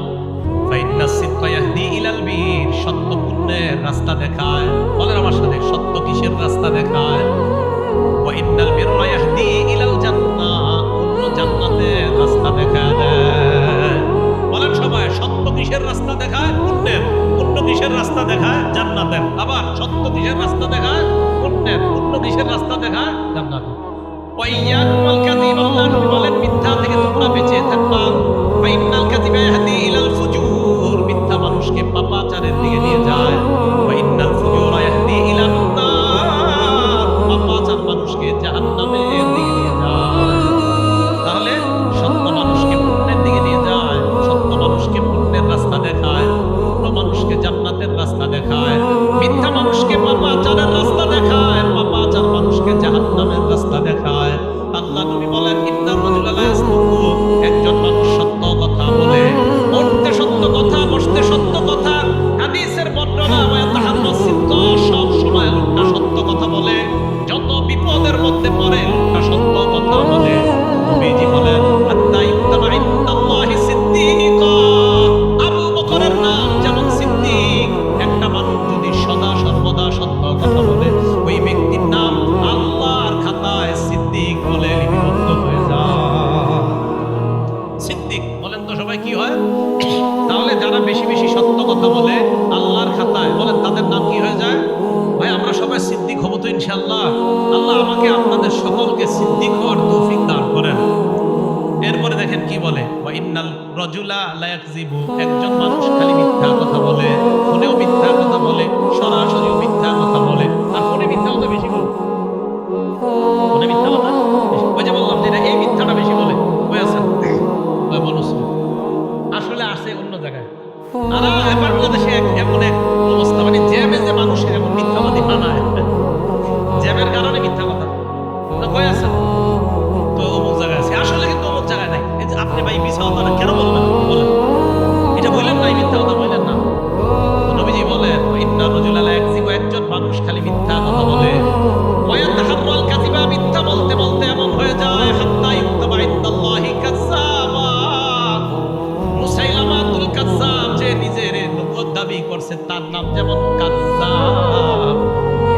সত্য পুণ্যের রাস্তা দেখায়। বলেন আমার সাথে, সত্য কিসের রাস্তা দেখায়? পুণ্য জান্নাতের রাস্তা দেখায় দেয়। বলেন সবাই, সত্য কিসের রাস্তা দেখায়? পুণ্যের। পুণ্য কিসের রাস্তা দেখায়? জান্নাতের। আবার সত্য কিসের রাস্তা দেখায়? পুণ্যের। পুণ্য কিসের রাস্তা দেখায়? জান্নাতের। বলেন, মিথ্যা থেকে তোমরা বেঁচে থাকবা। ফাইন্নাল কাযিবা ইয়াহদি ইলাল ফুজুর, মিথ্যা মানুষকে পাপাচারের দিকে নিয়ে যায়। ফাইন্নাল ফুজুরা ইয়াহদি ইলান নার, পাপাচার মানুষকে জাহান্নামের দিকে নিয়ে যায়। তাহলে সত্য মানুষকে পুণ্যের দিকে নিয়ে যায়, সত্য মানুষকে পুণ্যের রাস্তা দেখায়, পুণ্য মানুষকে জান্নাতের রাস্তা দেখায়। মিথ্যা মানুষকে পাপাচারের রাস্তা দেখায়, পাপাচার মানুষকে জাহান্নামের রাস্তা দেখায়। আল্লাহ নবী বলেন, ইন্নার রাজুলা লা ইয়াসদুকু, একজন মানুষ সত্য কথা বলে, পড়তে সত্য কথা, বসতে সত্য কথা, হাদিসের কথা বলে আল্লাহর খাতায়, বলেন তাদের নাম কি হয়ে যায়? ভাই আমরা সবাই সিদ্দিক হব তো ইনশাআল্লাহ। আল্লাহ আমাকে আপনাদের সকলকে সিদ্দিক হওয়ার তৌফিক দান করেন। এরপরে দেখেন কি বলে, ওয়া ইন্নাল রাজুলা লা ইয়াকযিবু, একজন মানুষ খালি মিথ্যা কথা বলে, ফোনেও মিথ্যা কথা বলে, সরাসরিও মিথ্যা কথা বলে। আর ফোনে মিথ্যা কথা বেশি বলে, ফোনে মিথ্যা কথা বেশি। ওই যে বললাম যে এই মিথ্যাটা বেশি বলে, ওই আছেন ওই বলছ আসলে আসে অন্য জায়গায়। আর বাংলাদেশে এমন এক অবস্থা, মানে জ্যামে যে মানুষের এমন মিথ্যাবাদী বানায়, জ্যামের কারণে মিথ্যা কথা কই আছেন তো অমুক জায়গায় আছে, আসলে কিন্তু অমুক জায়গায় নাই। এই যে আপনি ভাই মিথ্যা কথা কেন বলবেন? বলেন এটা বললেন না, মিথ্যা কথা বললেন না। নবীজি বলেন ইন্না রাজুলা লা ইয়াকযিবু, একজন মানুষ খালি মিথ্যা কথা বলে, ওয়া ইয়াতাহাররাল কাযিবা, মিথ্যা বলতে বলতে এমন হয়ে যায় হাত্তা ইউকতাবা ইনদাল্লাহি কাযযাবা। মুসাইলামাতুল কাযযাব, যে নিজের নবুয়ত দাবি করছে, তার নাম যেমন কাযযাব।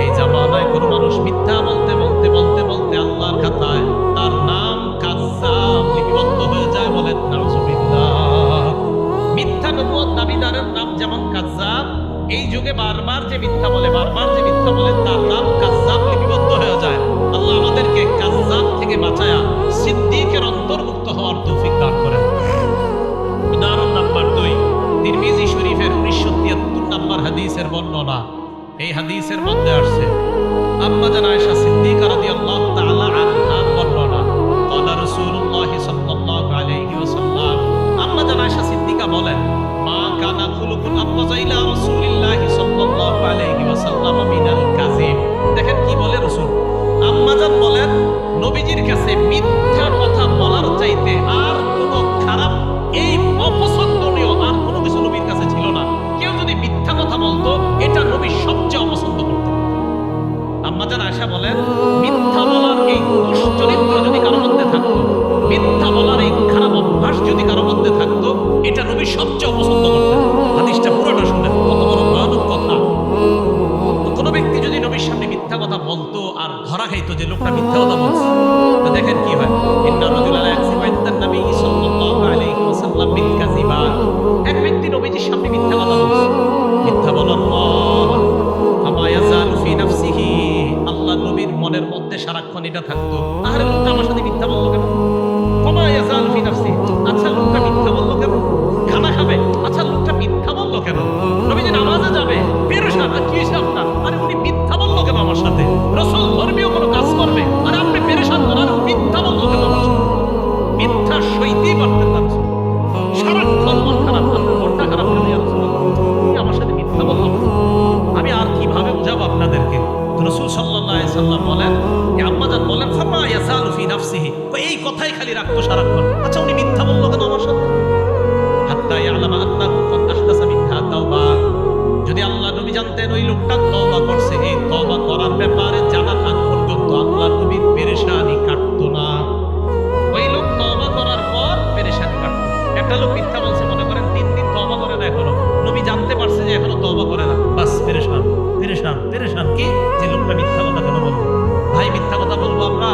এই জামানায় কোন মানুষ মিথ্যা বলতে বলতে বলতে বলতে আল্লাহর খাতায় তার নাম কাযযাব লিপিবদ্ধ হয়ে যায়। বলেন নাউযুবিল্লাহ। মিথ্যা নবুয়ত দাবিদারের নাম যেমন কাযযাব, এই যুগে বারবার যে মিথ্যা বলে, বারবার যে মিথ্যা বলে, তার নাম কাযযাব লিপিবদ্ধ হয়ে যায়। আল্লাহ আমাদেরকে কাযযাব থেকে বাঁচায়া সিদ্দিকের অন্তর্ভুক্ত হওয়ার তৌফিক দান করেন। উদাহরণ নাম্বার 2, তিরমিজি শরীফের 1973 নম্বর হাদিসের বর্ণনা। এই হাদিসের মধ্যে আসছে আম্মা জান আয়েশা সিদ্দিকা রাদিয়াল্লাহু তাআলা আনহার বর্ণনা। ক্বালা রাসূলুল্লাহ সাল্লাল্লাহু আলাইহি ওয়াসাল্লাম, আম্মা জান আয়েশা সিদ্দিকা বলেন, মা কানা খুলুকুন আব্বাযা ইলা রাসূলিল্লাহ সাল্লাল্লাহু আলাইহি ওয়াসাল্লাম মিনাল কাযিব। দেখেন কি বলে রাসূল। আম্মা জান বলেন, নবীজির কাছে মিথ্যা কথা বলার চাইতে আর কোনো খারাপ, এই অপছন্দনীয় আর কোনো কিছু নবীর কাছে ছিল না। কেউ যদি মিথ্যা কথা বলতো, এটা নবী সবচেয়ে অপছন্দ করতেন। আম্মা জান আয়েশা বলেন, মিথ্যা বলার এই দুশ্চরিত্র যদি কারো মধ্যে থাকতো, মিথ্যা বলার এই খারাপ অভ্যাস যদি কারো মধ্যে থাকতো, এটা নবী সবচেয়ে অপছন্দ করতেন। হাদিসটা পুরোটা শুনেন, কত বড় ভয়ানক কথা। কোনো ব্যক্তি যদি নবীর সামনে মিথ্যা কথা বলতো আর ধরা খাইতো যে লোকটা মিথ্যা কথা বলছে, তো দেখেন কি হয়। ইন্না রাজুলা লা ইয়াকযিবু ইনদান নবী সাল্লাল্লাহু আলাইহি ওয়াসাল্লাম বিল কাযিবা, এক ব্যক্তি নবীজির সামনে মিথ্যা কথা বলছে। মিথ্যা বলার পর আমা ইয়াজালু ফি নাফসিহি, আল্লাহ নবীর মনের মধ্যে সারাক্ষণ এটা থাকতো, আরে লোকটা আমার সাথে মিথ্যা বললো কেন? আমা ইয়াজালু ফি নাফসিহি, আচ্ছা লোকটা মিথ্যা বললো কেন? খানা খাবে, আচ্ছা লোকটা মিথ্যা বললো কেন? নবীজি নামাজে যাবে, পেরেশান, আর কি হইছে আপনার? আরে উনি মিথ্যা বললো কেন আমার সাথে? রাসূল ধর্মীয় কোনো কাজ করবে, আরে আপনি পেরেশান করেন, আর মিথ্যা বললো কেন আমার সাথে? মিথ্যা সইতেই পারতেন না। সারাক্ষণ মন খারাপ, মনটা খারাপ কেন? ইয়া রাসূলুল্লাহ, তুমি আমার সাথে মিথ্যা বললো, আমি আর কিভাবে বুঝাবো আপনাদেরকে? রাসূল সাল্লাল্লাহু আলাইহি সাল্লাম বলেন, আম্মা জান বলেন, ফামা ইয়াসালু ফি নাফসিহি, এই কথাই খালি রাখতো সারাক্ষণ, আচ্ছা উনি মিথ্যা বললো কেন আমার সাথে? হাত্তা ইয়ালামা আন্নাহু কাদ আহদাসা মিনহা তাওবা, যদি আল্লাহ নবী জানতেন ওই লোকটা তওবা করছে, এই তওবা করার ব্যাপারে জানার আগ পর্যন্ত আল্লাহ নবীর পেরেশানি কাটতো না। ওই লোক তওবা করার পর পেরেশানি কাটতো। একটা লোক মিথ্যা বলছে, মনে করেন 3 দিন তওবা করে না, এখনো নবী জানতে পারছে যে এখনো তওবা করে না, বাস পেরেশান পেরেশান পেরেশান। কি যে লোকটা মিথ্যা কথা কেন বলবো? ভাই মিথ্যা কথা বলবো আমরা?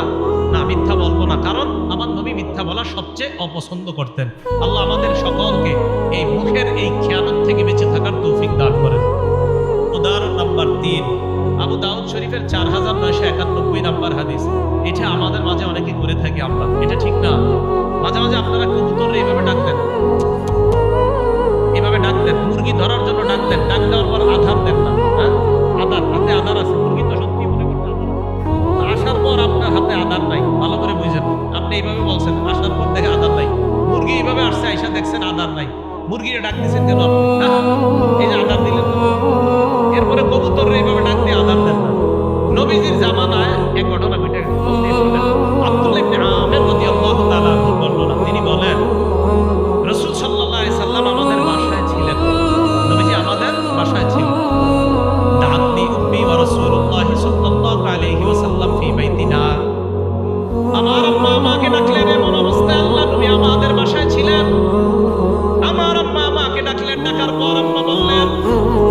না, মিথ্যা বলবো না, কারণ আমার নবী মিথ্যা বলা সবচেয়ে অপছন্দ করতেন। আল্লাহ আমাদের সকলকে এই মুখের এই খেয়ানত থেকে বেঁচে থাকার তৌফিক দান করেন। উদাহরণ নাম্বার 3, আবু দাউদ শরীফের 4991 নাম্বার হাদিস। এটা আমাদের মাঝে অনেকে করে থাকি আমরা, এটা ঠিক না। মাঝে মাঝে আপনারা কবুতর এইভাবে ডাক দেন, এভাবে ডাক দেন, মুরগি ধরার জন্য ডাক দেন, ডাক দেওয়ার পর আধার দেন না। হ্যাঁ, আধার, হাতে আধার আছে, মুরগি তো সত্যি মনে করতে আধার আসার পর আপনার হাতে আধার নাই, ভালো করে বুঝেন। আপনি এইভাবে বলছেন, আসার পর দেখে আধার নাই। মুরগি এইভাবে আসছে, আইসা দেখছেন আধার নাই, মুরগিরে ডাক দিচ্ছেন কেন আপনি? এই যে আধার দিলেন, এরপরে কবুতর এইভাবে ডাক দিয়ে আধার দেন না। নবীজির জামানায় এক ঘটনা ঘটে গেছে। আব্দুল্লাহ ইবনে আমির রাদিয়াল্লাহু তাআলা আনহু বর্ণনা, তিনি বলেন, রাসূল সাল্লাল্লাহু আলাইহি সাল্লাম আমাদের বাসায় ছিলেন, নবীজি আমাদের বাসায় ছিলেন। দাআতনি উম্মি ওয়া রাসূলুল্লাহ সাল্লাল্লাহু আলাইহি ওয়াসাল্লাম ফি বাইতিনা, আমার আম্মা আমাকে ডাকলেন, এমন অবস্থায় আল্লাহ নবী আমাদের বাসায় ছিলেন। আমার আম্মা আমাকে ডাকলেন, ডাকার পর আম্মা বললেন,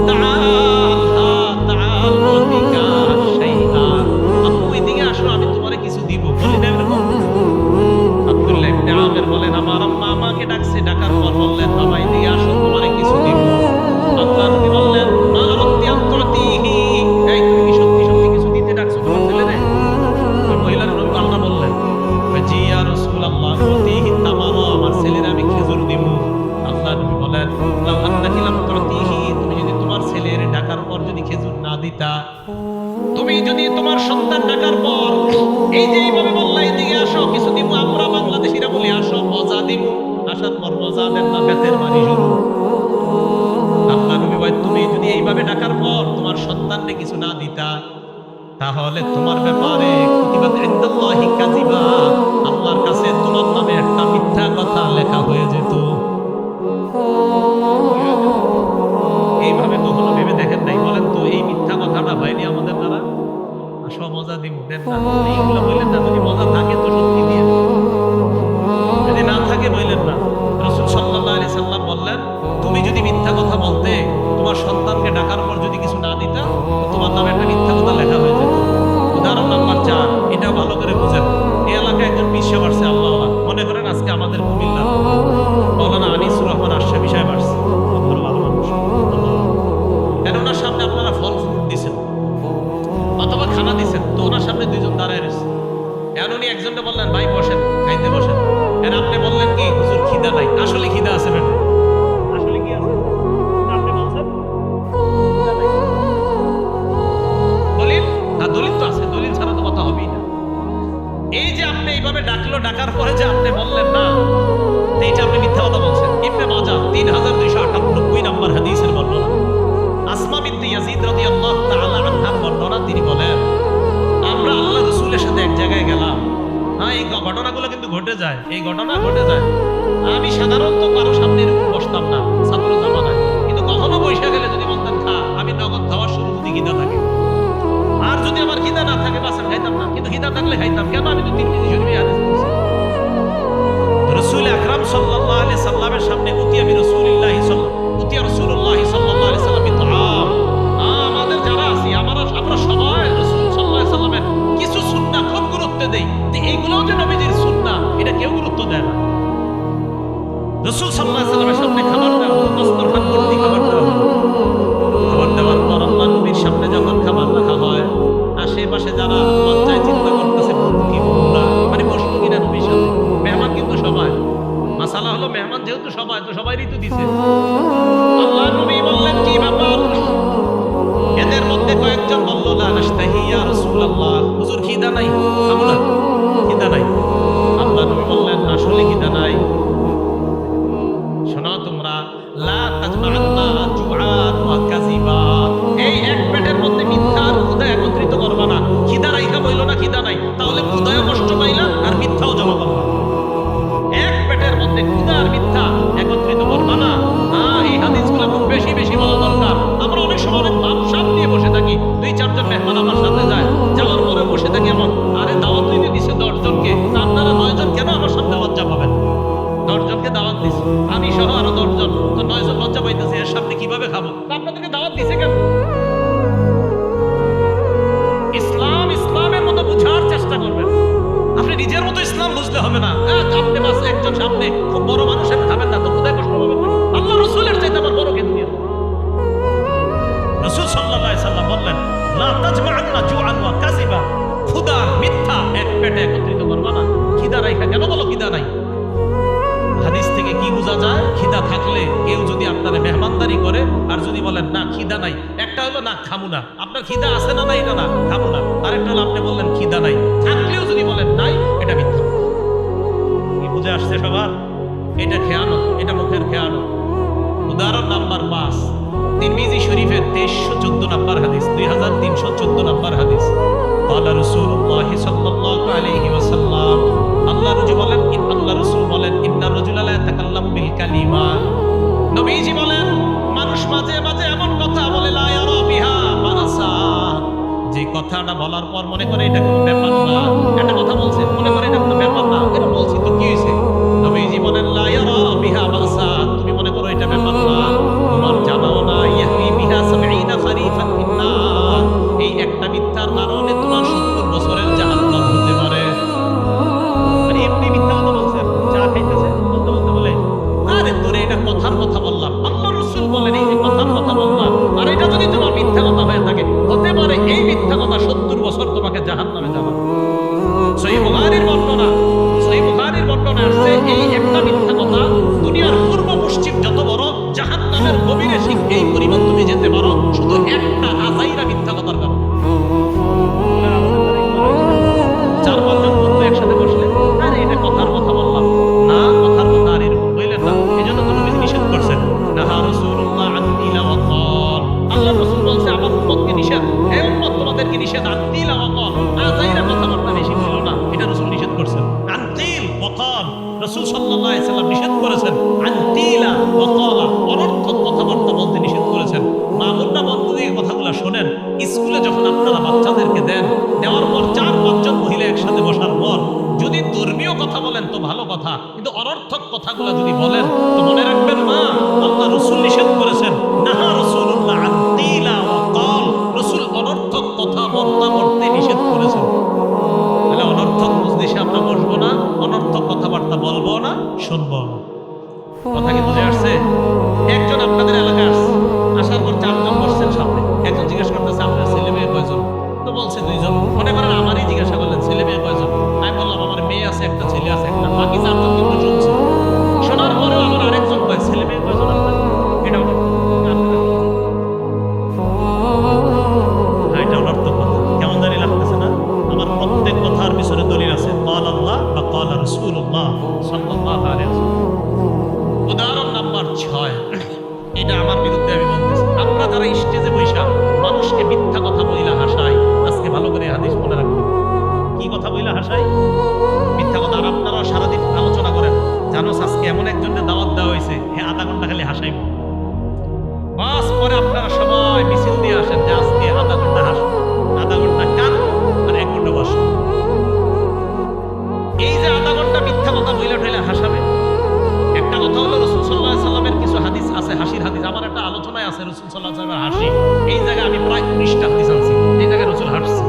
তাআল তাআল ওদিকা শাইআ, আম্মু এদিকে আসো, আমি তোমারে কিছু দিব। বলেন এরকম। আব্দুল্লাহ ইবনে আমির বলেন, আমার আম্মা আমাকে ডাকছে, ডাকার পর বললেন, বাবা এদিকে আসো, তোমারে কিছু দিব। দিতা। তুমি যদি তোমার সন্তান ডাকার পর এই যে এইভাবে বললা এদিকে আসো কিছু দিব, আমরা বাংলাদেশিরা বলি আসো মজা দিব, আসার পর মজা দেন না, বেতের বাড়ি শুরু। আল্লাহ নবী বলেন তুমি যদি এইভাবে ডাকার পর তোমার সন্তানকে কিছু না দিতা, তাহলে তোমার ব্যাপারে কুতিবাত ইনদাল্লাহি কাযিবা, আল্লাহর কাছে তোমার নামে একটা মিথ্যা কথা লেখা হয়ে যেত। এইভাবে কখনো ভেবে দেখেন নাই? বলেন তো এই মিথ্যা কথাটা হয়নি আমাদের দ্বারা? আসো মজা দিব, দেন না, এইগুলো বললেন না। যদি মজা থাকে তো সত্যি দিয়ে, যদি না থাকে বললেন না। রাসূল সাল্লাল্লাহু আলাইহি সাল্লাম বললেন তুমি যদি মিথ্যা কথা বলতে, তোমার সন্তানকে ডাকার পর যদি কিছু না দিতা, তো তোমার নামে একটা মিথ্যা কথা লেখা হয়ে যেত। উদাহরণ নাম্বার 4, এটা ভালো করে বুঝেন। এই এলাকায় একজন পীর সাহেব আসছে, আল্লাহ মনে করেন আজকে আমাদের কুমিল্লা মাওলানা আনিসুর রহমান আশরাফি সাহেব আসছে, ভালো মানুষ। কেন ওনার সামনে আপনারা ফল ফ্রুট দিচ্ছেন অথবা খানা দিচ্ছেন, তো ওনার সামনে দুইজন দাঁড়ায় রয়েছে। এখন উনি একজনকে বললেন ভাই বসেন, খাইতে বসেন। এর আপনি বললেন কি হুজুর খিদা নাই। আসলে খিদা আছে বেটা, আসলে কি আছে? আপনি বলছেন খিদা নাই। দলিল? হ্যাঁ দলিল তো আছে, দলিল ছাড়া তো কথা হবেই না। এই যে আপনি এইভাবে ডাকলো, ডাকার পরে যে আপনি বললেন না, এইটা আপনি মিথ্যা কথা বলছেন। ইবনে মাজাহ 3298 নম্বর হাদিসের বর্ণনা। আসমা বিনতে ইয়াজিদ রাদিয়াল্লাহু তাআলা আনহার বর্ণনা, তিনি বলেন আমরা আল্লাহ রাসূলের সাথে এক জায়গায় গেলাম। হ্যাঁ এই ঘটনাগুলো কিন্তু ঘটে যায়, এই ঘটনা ঘটে যায়। আমি সাধারণত কারো সামনে এরকম বসতাম না ছাত্র জামানায়, কিন্তু কখনো বসে গেলে যদি বলতেন খা, আমি নগদ খাওয়া শুরু যদি খিদা থাকে। আর যদি আমার খিদা না থাকে বাসন খাইতাম না, কিন্তু খিদা থাকলে খাইতাম। কেন? আমি তো তিরমিজি শরীফে হাদিস পড়ছি। রাসূল আকরাম সাল্লাল্লাহু আলাইহি সাল্লামের সামনে উতিয়া রাসূলুল্লাহ সাল্লাল্লাহু আলাইহি সাল্লাম বিতআম। আমাদের যারা আছি আমরা সবাই রাসূল সাল্লাল্লাহু আলাইহি সাল্লামের কিছু সুন্নাহ খুব গুরুত্ব দেই। তো এইগুলোও যে নবীজির সুন্নাহ, এটা কেউ গুরুত্ব দেয় না। রাসূল সাল্লাল্লাহু আলাইহি সাল্লামের সামনে খাবার দেওয়া হলো, দস্তরখান ভর্তি খাবার দেওয়া হলো। খাবার দেওয়ার পর আল্লাহ নবীর সামনে যখন খাবার রাখা হয়, আশেপাশে যারা লজ্জায় চিন্তা করতেছে কি বললা, মানে বসবো কিনা নবীর সাথে। মেহমান কিন্তু সবাই, মাসালা হলো মেহমান যেহেতু সবাই, তো সবাইরই তো দিছে। আল্লাহ নবী বললেন কি ব্যাপার? এদের মধ্যে কয়েকজন বলল লা নাশতাহি ইয়া রাসূলুল্লাহ, হুজুর খিদা নাই, খাবো না, খিদা নাই। আল্লাহ নবী বললেন আসলে খিদা নাই। শোনো তোমরা, লা তাজমাআন্না জুআন ওয়া কাযিবা, এই এক পেটের মধ্যে মিথ্যা আর ক্ষুধা একত্রিত করবা না। খিদা রাইখা বইলো না খিদা নাই, তাহলে ক্ষুধাও কষ্ট পাইলা আর মিথ্যাও জমা করবা। এক পেটের মধ্যে ক্ষুধা আর মিথ্যা একত্রিত করবা না। এই হাদিসগুলো খুব বেশি বেশি বলা দরকার। আমরা অনেক সময় অনেক ভাবসাব নিয়ে বসে থাকি। 2-4 জন মেহমান আমার সাথে যায়, যাওয়ার পরে বসে থাকি এমন, আরে দাওয়াত দিছে 10 জনকে, আপনারা 9 জন কেন আমার সামনে লজ্জা পাবেন? 10 জনকে দাওয়াত দিছে, আমি সহ আরো 10 জন, তো 9 জন লজ্জা পাইতেছে, এর সামনে কিভাবে খাবো? আপনাদেরকে দাওয়াত দিছে কেন? ইসলাম ইসলামের মতো বুঝার চেষ্টা করবেন। আপনি নিজের মতো ইসলাম বুঝলে হবে না। আপনি বাসে একজন সামনে খুব বড় মানুষের খাবেন না, তো কোথায় কষ্ট পাবেন? আল্লাহ রসুলের চাইতে আমার বড় খেতে দিয়ে রাসূল সাল্লাল্লাহু আলাইহি সাল্লাম বললেন লা তাজমাআন্না জুআন ওয়া কাযিবা, ক্ষুধা মিথ্যা এক পেটে একত্রিত করবা না। খিদা রাইখা কেন বলো খিদা নাই? হাদিস থেকে কি বোঝা যায়? খিদা থাকলে কেউ যদি আপনারা মেহমানদারি করে আর যদি বলেন না খিদা নাই, একটা হলো না খামু না, আপনার খিদা আছে না নাই এটা না খামু না, আরেকটা হলো আপনি বললেন খিদা নাই, থাকলেও যদি বলেন নাই, এটা মিথ্যা। কি বুঝে আসছে সবার? এটা খেয়ানত, এটা মুখের খেয়ানত। উদাহরণ নাম্বার 5, তিরমিজি শরীফের 2314 নম্বর হাদিস, 2314 নম্বর হাদিস। ক্বালা রাসূলুল্লাহ সাল্লাল্লাহু আলাইহি ওয়াসাল্লাম, আল্লাহ রাসূল বলেন ইন্না রাজুলা লা ইয়াতাকাল্লামু বিল কালিমা, নবীজি বলেন মানুষ মাঝে মাঝে এমন কথা বলে লা ইয়ারা বিহা বাসা, যে কথাটা বলার পর মনে করে এটা কোনো ব্যাপার না। একটা কথা বলছে মনে করে এটা কোনো ব্যাপার না, এটা বলছি তো কি হইছে? নবীজি বলেন লা ইয়ারা বিহা বাসা, তুমি মনে করো এটা ব্যাপার না, তোমার জানাও না ইয়াহমি বিহা 70 খারিফান ফিন্নার, এই একটা মিথ্যার কারণে তোমার 70 বছরের জাহান্নাম হতে পারে। মানে এমনি মিথ্যা কথা বলছেন, চা খাইতেছে বলতে বলতে বলে আরে তোরে এটা কথার কথা বললাম, আল্লাহ রাসূল বলেন এই যে কথার কথা বললাম, আর এটা যদি তোমার মিথ্যা কথা হয়ে থাকে, হতে পারে এই মিথ্যা কথা 70 বছর তোমাকে জাহান্নামে যাবে। সহিহ বুখারীর বর্ণনা আসছে এই একটা মিথ্যা কথা দুনিয়ার পূর্ব পশ্চিম যত বড় জাহান্নামের গভীরে ঠিক এই পরিমাণ তুমি যেতে পারো, শুধু একটা আজাইরা মিথ্যা কথা অনর্থক কথাগুলো যদি বলেন তো মনে রাখবেন মা, আল্লাহ রাসূল নিষেধ করেছেন, নাহা রাসূলুল্লাহ আন কিলা ওয়া ক্বাল, রাসূল অনর্থক কথা বলতে নিষেধ করেছেন। তাহলে অনর্থক মজলিসে আমরা বসবো না, অনর্থক কথাবার্তা বলবো না, শুনবো না। কথা কি বুঝে আসছে? একজন আপনাদের এলাকায় আসছে, আসার পর 4 জন বসছেন সামনে। একজন জিজ্ঞেস করতেছে আপনার ছেলে মেয়ে কয়জন? তো বলছে 2 জন। মনে করেন আমারই জিজ্ঞাসা করলেন ছেলে মেয়ে কয়জন? আমি বললাম আমার মেয়ে আছে একটা, ছেলে আছে একটা। বাকি 4 জন কিন্তু শুনছে। শোনার পরেও আমার আরেকজন কয় ছেলে মেয়ে কয়জন আপনার? এটাও এটা অনর্থক কথা। কেমন জানি লাগতেছে না? আমার প্রত্যেক কথার পিছনে দলিল আছে, ক্বাল আল্লাহ বা ক্বাল রাসূলুল্লাহ সাল্লাল্লাহু আলাইহি ওয়াসাল্লাম। উদাহরণ নাম্বার 6, এটা আমার বিরুদ্ধে আমি বলতেছি। আমরা যারা স্টেজে বৈশা মানুষকে মিথ্যা কথা বইলা হাসাই, আজকে ভালো করে হাদিস মনে রাখবেন। কি কথা বইলা হাসাই? মিথ্যা কথা। আর আপনারা সারাদিন আলোচনা করেন, জানোস আজকে এমন একজনের দাওয়াত দেওয়া হয়েছে, হ্যাঁ 1/2 ঘন্টা খালি হাসাইব। বাস পরে আপনারা সবাই মিছিল দিয়ে আসেন যে আজকে 1/2 ঘন্টা হাসবো, 1/2 ঘন্টা কান আর 1 ঘন্টা বসো। এই যে 1/2 ঘন্টা মিথ্যা কথা বইলা ঠেলে হাসাবে। একটা কথা হলো রাসূল সাল্লাল্লাহু আলাইহি সাল্লামের কিছু হাদিস আছে, হাসির হাদিস। আমার একটা আলোচনায় আছে রাসূল সাল্লাল্লাহু আলাইহি সাল্লামের হাসি। এই জায়গায় আমি প্রায় 19টা হাদিস আনছি, এই জায়গায় রাসূল হাসছে।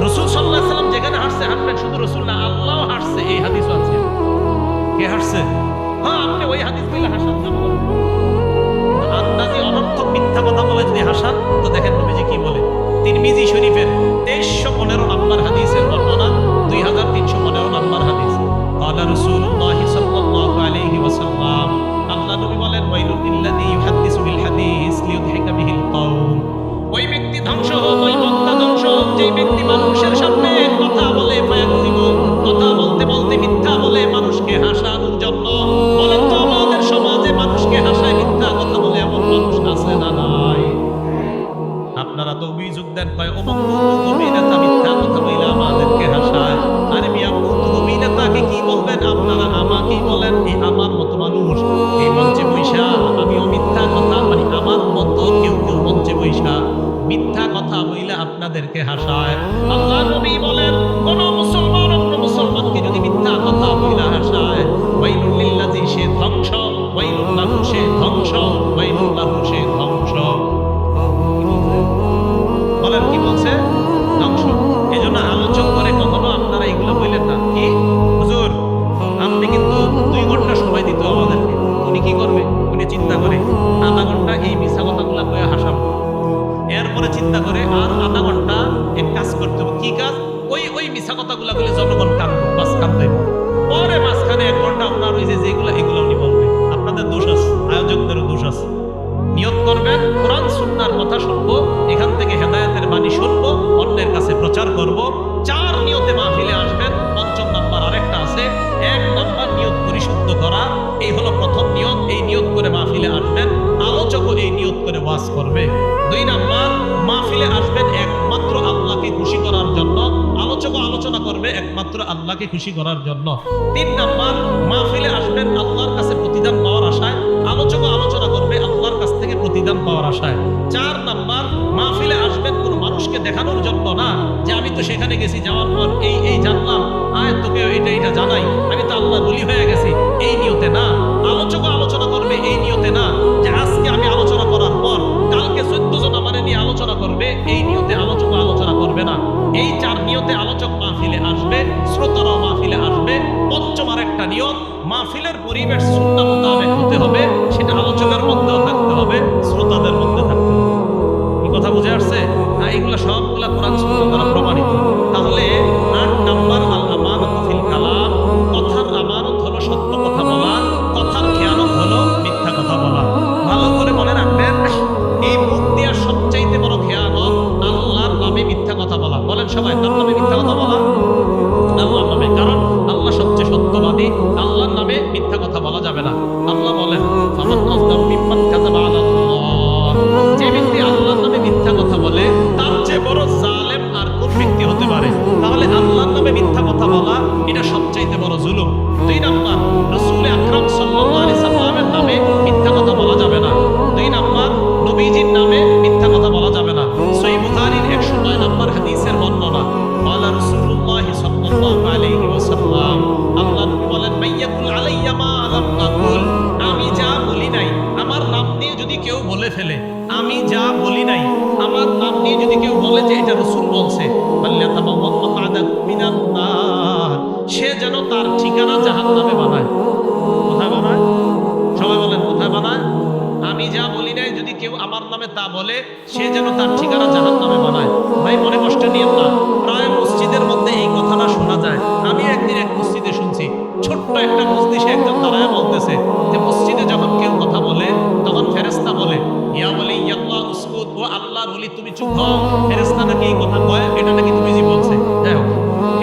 রাসূল সাল্লাল্লাহু আলাইহি সাল্লাম যেখানে হাসছে, হাসবেন শুধু রাসূল না, আল্লাহও হাসছে। এই হাদিসও আছে। কে হাসছে? হ্যাঁ, আপনি ওই হাদিস বলে হাসান যাবো। আন্দাজি অনর্থক মিথ্যা কথা বলে যদি হাসান, তো দেখেন নবীজি কি বলে। তিরমিজি শরীফের 2315 নম্বর হাদিসের বর্ণনা, 2315 নম্বর হাদিস। قال رسول الله صلى الله عليه وسلم, আল্লাহ নবী বলেন, ওয়াইলুল লিল্লাযী ইউহাদ্দিসু বিল হাদিস লিইউদহিকা বিহিল কওম। ওই ব্যক্তি ধ্বংস হোক, ওই বক্তা ধ্বংস হোক, যে ব্যক্তি মানুষের সামনে কথা বলে, কথা বলতে বলতে মিথ্যা বলে মানুষকে হাসানোর জন্য। বলেন তো আমাদের সমাজে মানুষকে হাসায় মিথ্যা কথা বলে এমন মানুষ আছে না নাই? আপনারা তো অভিযোগ দেন, কয় অমুক অভিনেতা মিথ্যা কথা বলে আমাদেরকে হাসায়। আরে মিয়া, অভিনেতাকে কি বলবেন আপনারা? আমাকেই বলেন। আমার মতো মানুষ এই মঞ্চে বৈশা আমিও মিথ্যা কথা, মানে আমার মতো কেউ কেউ মঞ্চে বৈশা মিথ্যা কথা বইলে আপনাদেরকে হাসায়। আল্লাহ নবী বলেন, কোন মুসলমান অন্য মুসলমানকে যদি মিথ্যা কথা বইলা হাসায়, ওয়াইলুল লিল্লাযী, সে ধ্বংস, ওয়াইলুল লাহু, সে ধ্বংস, ওয়াইলুল লাহু, সে ধ্বংস। বলেন কি বলছে? ধ্বংস। এই জন্য আলোচক করে কখনো আপনারা এগুলো বললেন না। কি হুজুর, আপনি কিন্তু 2 ঘন্টা সময় দিত আমাদেরকে। উনি কি করবে? উনি চিন্তা করে 1/2 ঘন্টা এই মিছা কথাগুলো কয়ে হাসাবো। এরপরে চিন্তা করে আর 1/2 ঘন্টা এক কাজ করতে হবে। কি কাজ? ওই মিছা কথাগুলো বলে জনগণ কাঁদবো, বাস কাঁদবে। পরে মাঝখানে 1 ঘন্টা ওনার ওই যেগুলো এগুলো উনি বলবে। আপনাদের দোষ আছে, আয়োজকদেরও দোষ আছে। নিয়ত করবেন কোরআন সুন্নাহর কথা শুনবো, এখান থেকে হেদায়েতের বাণী শুনবো, অন্যের কাছে প্রচার করব। 4 নিয়তে মাহফিলে আসবেন। 5ম নাম্বার আরেকটা আছে, 1 নাম্বার নিয়ত পরিশুদ্ধ করা। এই হলো প্রথম নিয়ত। এই নিয়ত করে মাহফিলে আসবেন, আলোচকও এই নিয়ত করে ওয়াজ করবে। 2 নাম্বার, মাহফিলে আসবেন একমাত্র আল্লাহকে খুশি করার জন্য, আলোচকও আলোচনা করবে একমাত্র আল্লাহকে খুশি করার জন্য। 3 নাম্বার, মাহফিলে আসবেন আল্লাহর কাছে প্রতিদান পাওয়ার আশায়, আলোচকও আলোচনা করবে আল্লাহর কাছ থেকে প্রতিদান পাওয়ার আশায়। 4 নাম্বার, মাহফিলে আসবেন কোন মানুষকে দেখানোর জন্য না, যে আমি তো সেখানে গেছি, যাওয়ার পর এই জানলাম, আয় তোকে এটা জানাই, আমি তো আল্লাহর ওলি হয়ে গেছি, এই নিয়তে না। আলোচকও আলোচনা করবে এই নিয়তে না, যে আজকে আমি আলোচনা করার পর কালকে 14 জন আমারে নিয়ে আলোচনা করবে, এই নিয়তে আলোচক আলোচনা করবে না। এই 4 নিয়তে আলোচক মাহফিলে আসবে, শ্রোতারাও মাহফিলে আসবে। 5ম আরেকটা নিয়ত, মাহফিলের পরিবেশ সুন্নাহ মোতাবেক হতে হবে, সেটা আলোচকের মধ্যেও থাকতে হবে, শ্রোতাদের মধ্যে থাকতে হবে। এই কথা বুঝে আসছে না? এগুলা সবগুলা কোরআন সুন্নাহ দ্বারা প্রমাণিত। তাহলে 8 নাম্বার, আল আমানাতু ফিল কালাম, কথার আমানত হলো সত্য কথা বলা, কথার খেয়ানত হলো মিথ্যা কথা বলা। কেউ বলে ফেলে আমি যা বলি নাই, আমার নাম নিয়ে যদি কেউ বলে যে এটা রাসূল বলছে, সে যেন তার ঠিকানা জাহান্নামে বানায়। কোথায় বানায়? সবাই বলেন কোথায় বানায়? আমি যা বলি নাই যদি কেউ আমার নামে তা বলে, সে যেন তার ঠিকানা জাহান্নামে বানায়। ভাই মনে কষ্ট নিয়েন না, প্রায় মসজিদের মধ্যে এই কথাটা শোনা যায়। আমি একদিন এক মসজিদে শুনছি, ছোট্ট একটা মসজিদে একজন দাঁড়ায় বলতেছে যে মসজিদে যখন কেউ কথা বলে তখন ফেরেশতা বলে ইয়া বলে ইয়াল্লাহ উসকুত, ও আল্লাহর ওলি তুমি চুপ হও। ফেরেশতা নাকি এই কথা কয়, এটা নাকি নবীজি বলছে। যাই হোক,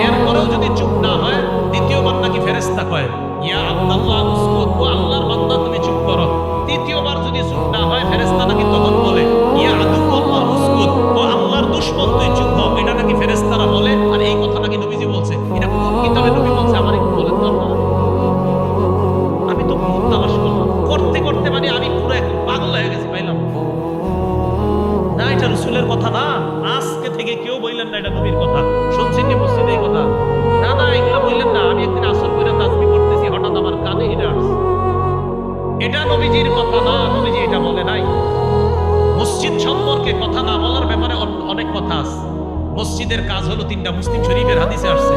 এরপরেও যদি চুপ না হয়, দ্বিতীয়বার নাকি ফেরেশতা কয় ইয়া আব্দুল্লাহ উসকুত, ও আল্লাহর বান্দা তুমি চুপ করো। তৃতীয়বার যদি চুপ না হয়, ফেরেশতা নাকি তখন বলে ইয়া আদুল্লাহ উসকুত, ও আল্লাহর দুশমন তুই চুপ হও। এটা নাকি ফেরেশতারা বলে, আর এই কথা নাকি নবীজি বলছে। এটা কোন কিতাবে নবী বলছে আমার একটু বলেন তো আপনারা? আমি তো খুব তালাশ করলাম, করতে করতে মানে আমি পুরো একদম পাগল হয়ে গেছি। পাইলাম না, এটা রাসূলের কথা না। আজকে থেকে কেউ বললেন না এটা নবীর কথা। শুনছেন কি মসজিদে এই কথা? না না, এগুলো বললেন না। আমি একদিন আসর করে তাসবিহ করতেছি, হঠাৎ আমার কানে এটা আসছে। এটা নবীজির কথা না, নবীজি এটা বলে নাই। মসজিদ সম্পর্কে কথা না বলার ব্যাপারে অনেক কথা আছে। মসজিদের কাজ হলো তিনটা, মুসলিম শরীফের হাদিসে আসছে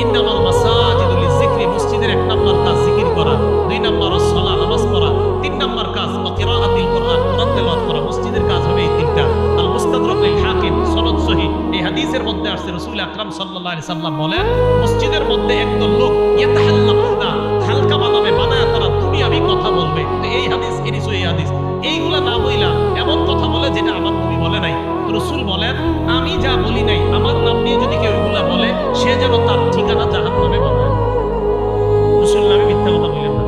ইন্নামাল মাসাজিদু লিযিকরি, মসজিদের এক নাম্বার কাজ জিকির করা, দুই নাম্বার সালাত নামাজ পড়া, তিন নাম্বার কাজ কিরাআতুল কুরআন, কোরআন তেলাওয়াত করা। মসজিদের কাজ হবে এই তিনটা। আল মুস্তাদরাক লিল হাকিম সনদ সহিহ, এই হাদিসের মধ্যে আসছে রাসূল আকরাম সাল্লাল্লাহু আলাইহি সাল্লাম বলেন মসজিদের মধ্যে একদল লোক ইয়াতাহাল্লাকুনা, হালকা বানাবে, বানায়া তারা দুনিয়াবি কথা বলবে। তো এই হাদিস এর সহিহ হাদিস, এইগুলা না বইলা এমন কথা বলে যেটা আমার নবী বলে নাই। রাসূল বলেন আমি যা বলি নাই, আমার নাম নিয়ে যদি কেউ এগুলা বলে, সে যেন তার ঠিকানা জাহান্নামে বানায়। রাসূল নামে মিথ্যা কথা বলেন না।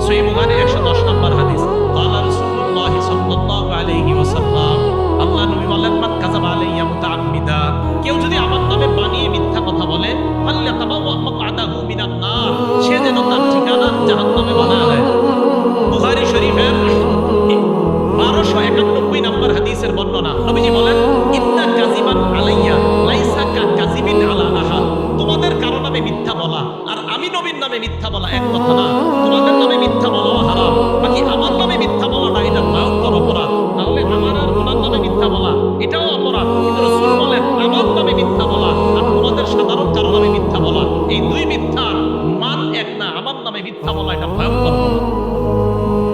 সহিহ বুখারী 110 নম্বর হাদিস, ক্বালা রাসূলুল্লাহ সাল্লাল্লাহু আলাইহি ওয়াসাল্লাম, আল্লাহ নবী বলেন মান কাযাবা আলাইয়া মুতাআম্মিদা, কেউ যদি আমার নামে বানিয়ে মিথ্যা কথা বলে, ফাল্যাতাবাওয়া মাকআদাহু মিনান নার, সে যেন তার ঠিকানা জাহান্নামে বানায় দেয়। বুখারী শরীফের 1291 নম্বর হাদিসের বর্ণনা, নবীজি বলেন ইন্না কাযিবান আলাইয়া লাইসা কাযিবিন আলা আহাদ, তোমাদের কারো নামে মিথ্যা বলা আর আমি নবীর নামে মিথ্যা বলা এক কথা না। তোমাদের নামে মিথ্যা বলা হারাম, বাকি আমার নামে মিথ্যা বলাটা এটা ভয়ঙ্কর অপরাধ। তাহলে আমার আর ওনার নামে মিথ্যা বলা এটাও অপরাধ। কিন্তু রাসূল বলেন আমার নামে মিথ্যা বলা আর তোমাদের সাধারণ কারো নামে মিথ্যা বলা, এই দুই মিথ্যার মান এক না। আমার নামে মিথ্যা বলা এটা ভয়ঙ্কর।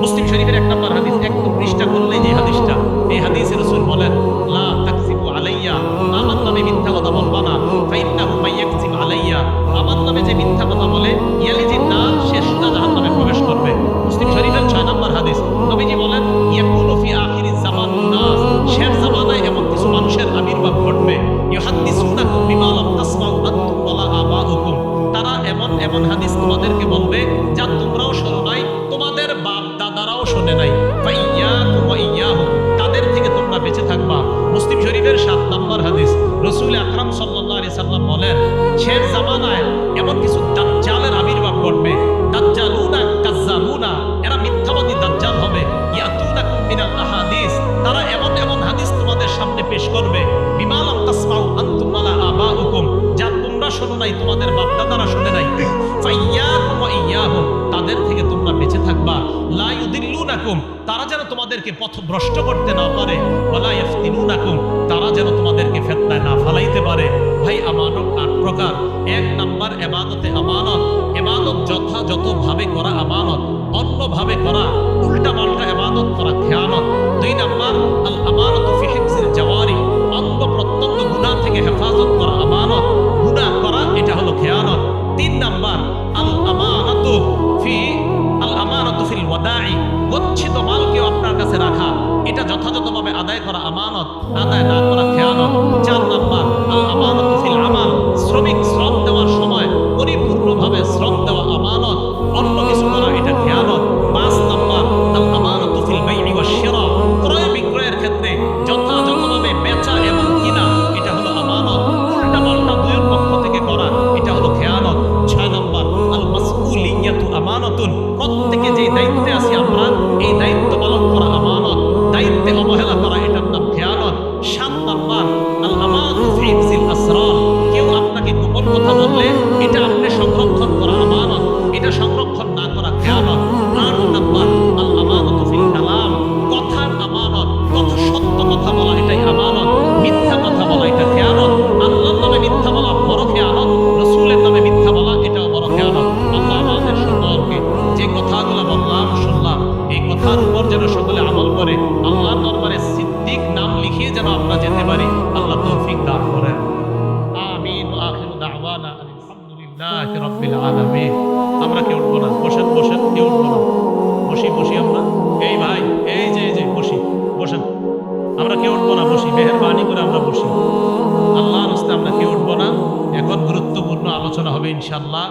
মুসলিম শরীফের 1 নম্বর হাদিস, একটু পৃষ্ঠা করলে যে হাদিসটা, এই হাদিসে রাসূল বলেন লা তাকযিবু আলাইয়া, আমার নামে মিথ্যা কথা বলবা না। ফাইন্নাহু মাইয়াকযিব আলাইয়া, আমার নামে যে মিথ্যা কথা বলে ইয়ালিজিন নার, সে সোজা জাহান্নামে প্রবেশ করবে। মুসলিম শরীফের 6 নম্বর হাদিস, নবীজি বলেন ইয়াকুনু ফি আখিরিজ জামানুন নাস, শেষ জামানায় এমন কিছু মানুষের আবির্ভাব ঘটবে ইউহাদ্দিসুনাকুম বিমা লাম তাসমাউ আনতুম ওয়ালা আবাউকুম, তারা এমন এমন হাদিস তোমাদেরকে বলবে যা তোমরাও শোনো নাই, তোমাদের বাপ দাদারাও শোনে নাই। ফাইয়াকুম ওয়া ইয়াহুম, তাদের থেকে তোমরা বেঁচে থাকবা। মুসলিম শরীফের 7 নম্বর হাদিস, রাসূল আকরাম সাল্লাল্লাহু আলাইহি সাল্লাম বলেন শেষ জামানায় এমন কিছু দাজ্জালের আবির্ভাব ঘটবে। দাজ্জালুনা কাজ্জাবুনা, এরা মিথ্যাবাদী দাজ্জাল হবে। ইয়াতুনাকুম মিনাল আহাদিস, তারা এমন এমন হাদিস তোমাদের সামনে পেশ করবে বিমা লাম তাসমাউ আনতুম ওয়ালা আবাউকুম, যা তোমরা শোনো নাই, তোমাদের বাপ দাদারা শোনে নাই। ফাইয়াকুম ওয়া ইয়াহুম, তাদের থেকে তোমরা বেঁচে থাকবা। লা ইউদিল্লুনাকুম, তারা যেন তোমাদেরকে পথভ্রষ্ট করতে না পারে। ওয়ালা ইয়াফতিনুনাকুম, তারা যেন তোমাদেরকে ফিতনায় না ফালাইতে পারে। ভাই আমানত 8 প্রকার। 1 নাম্বার ইবাদতে আমানত, ইবাদত যথাযথভাবে করা আমানত, অন্যভাবে করা উল্টা পাল্টা ইবাদত করা খেয়ানত। 2 নাম্বার আল আমানাতু ফি হিফজিল জাওয়ারি, অঙ্গ প্রত্যঙ্গ গুনাহ থেকে হেফাজত করা আমানত, গুনাহ করা এটা হলো খেয়ানত। 3 নাম্বার আল আমানাতু ফিল ওয়াদাই, গচ্ছিত মালকে আপনার কাছে রাখা, এটা যথাযথভাবে আদায় করা আমানত, আদায় না করা খেয়ানত। 4 নাম্বার আল আমানাতু ফিল আমাল, শ্রমিক শ্রম দেওয়ার সময় পরিপূর্ণভাবে শ্রম দেওয়া আমানত, অন্য কিছু করা এটা খেয়ানত। 5 নাম্বার আল আমানাতু ফিল বাই'i ওয়াশ শিরা, সিদ্দিক নাম লিখিয়ে যেন আমরা যেতে পারি, আল্লাহ তৌফিক দান করেন। আমিন। আখিরু দাওয়ানা আলহামদুলিল্লাহি রাব্বিল আলামিন। আমরা কেউ উঠবো না, বসেন বসেন, কেউ উঠবো না, বসি বসি আমরা। এই ভাই, এই যে বসি, বসেন। আমরা কেউ উঠবো না, বসি, মেহেরবানি করে আমরা বসি। আল্লাহর রাস্তায় আমরা কেউ উঠবো না। এখন গুরুত্বপূর্ণ আলোচনা হবে ইনশাআল্লাহ।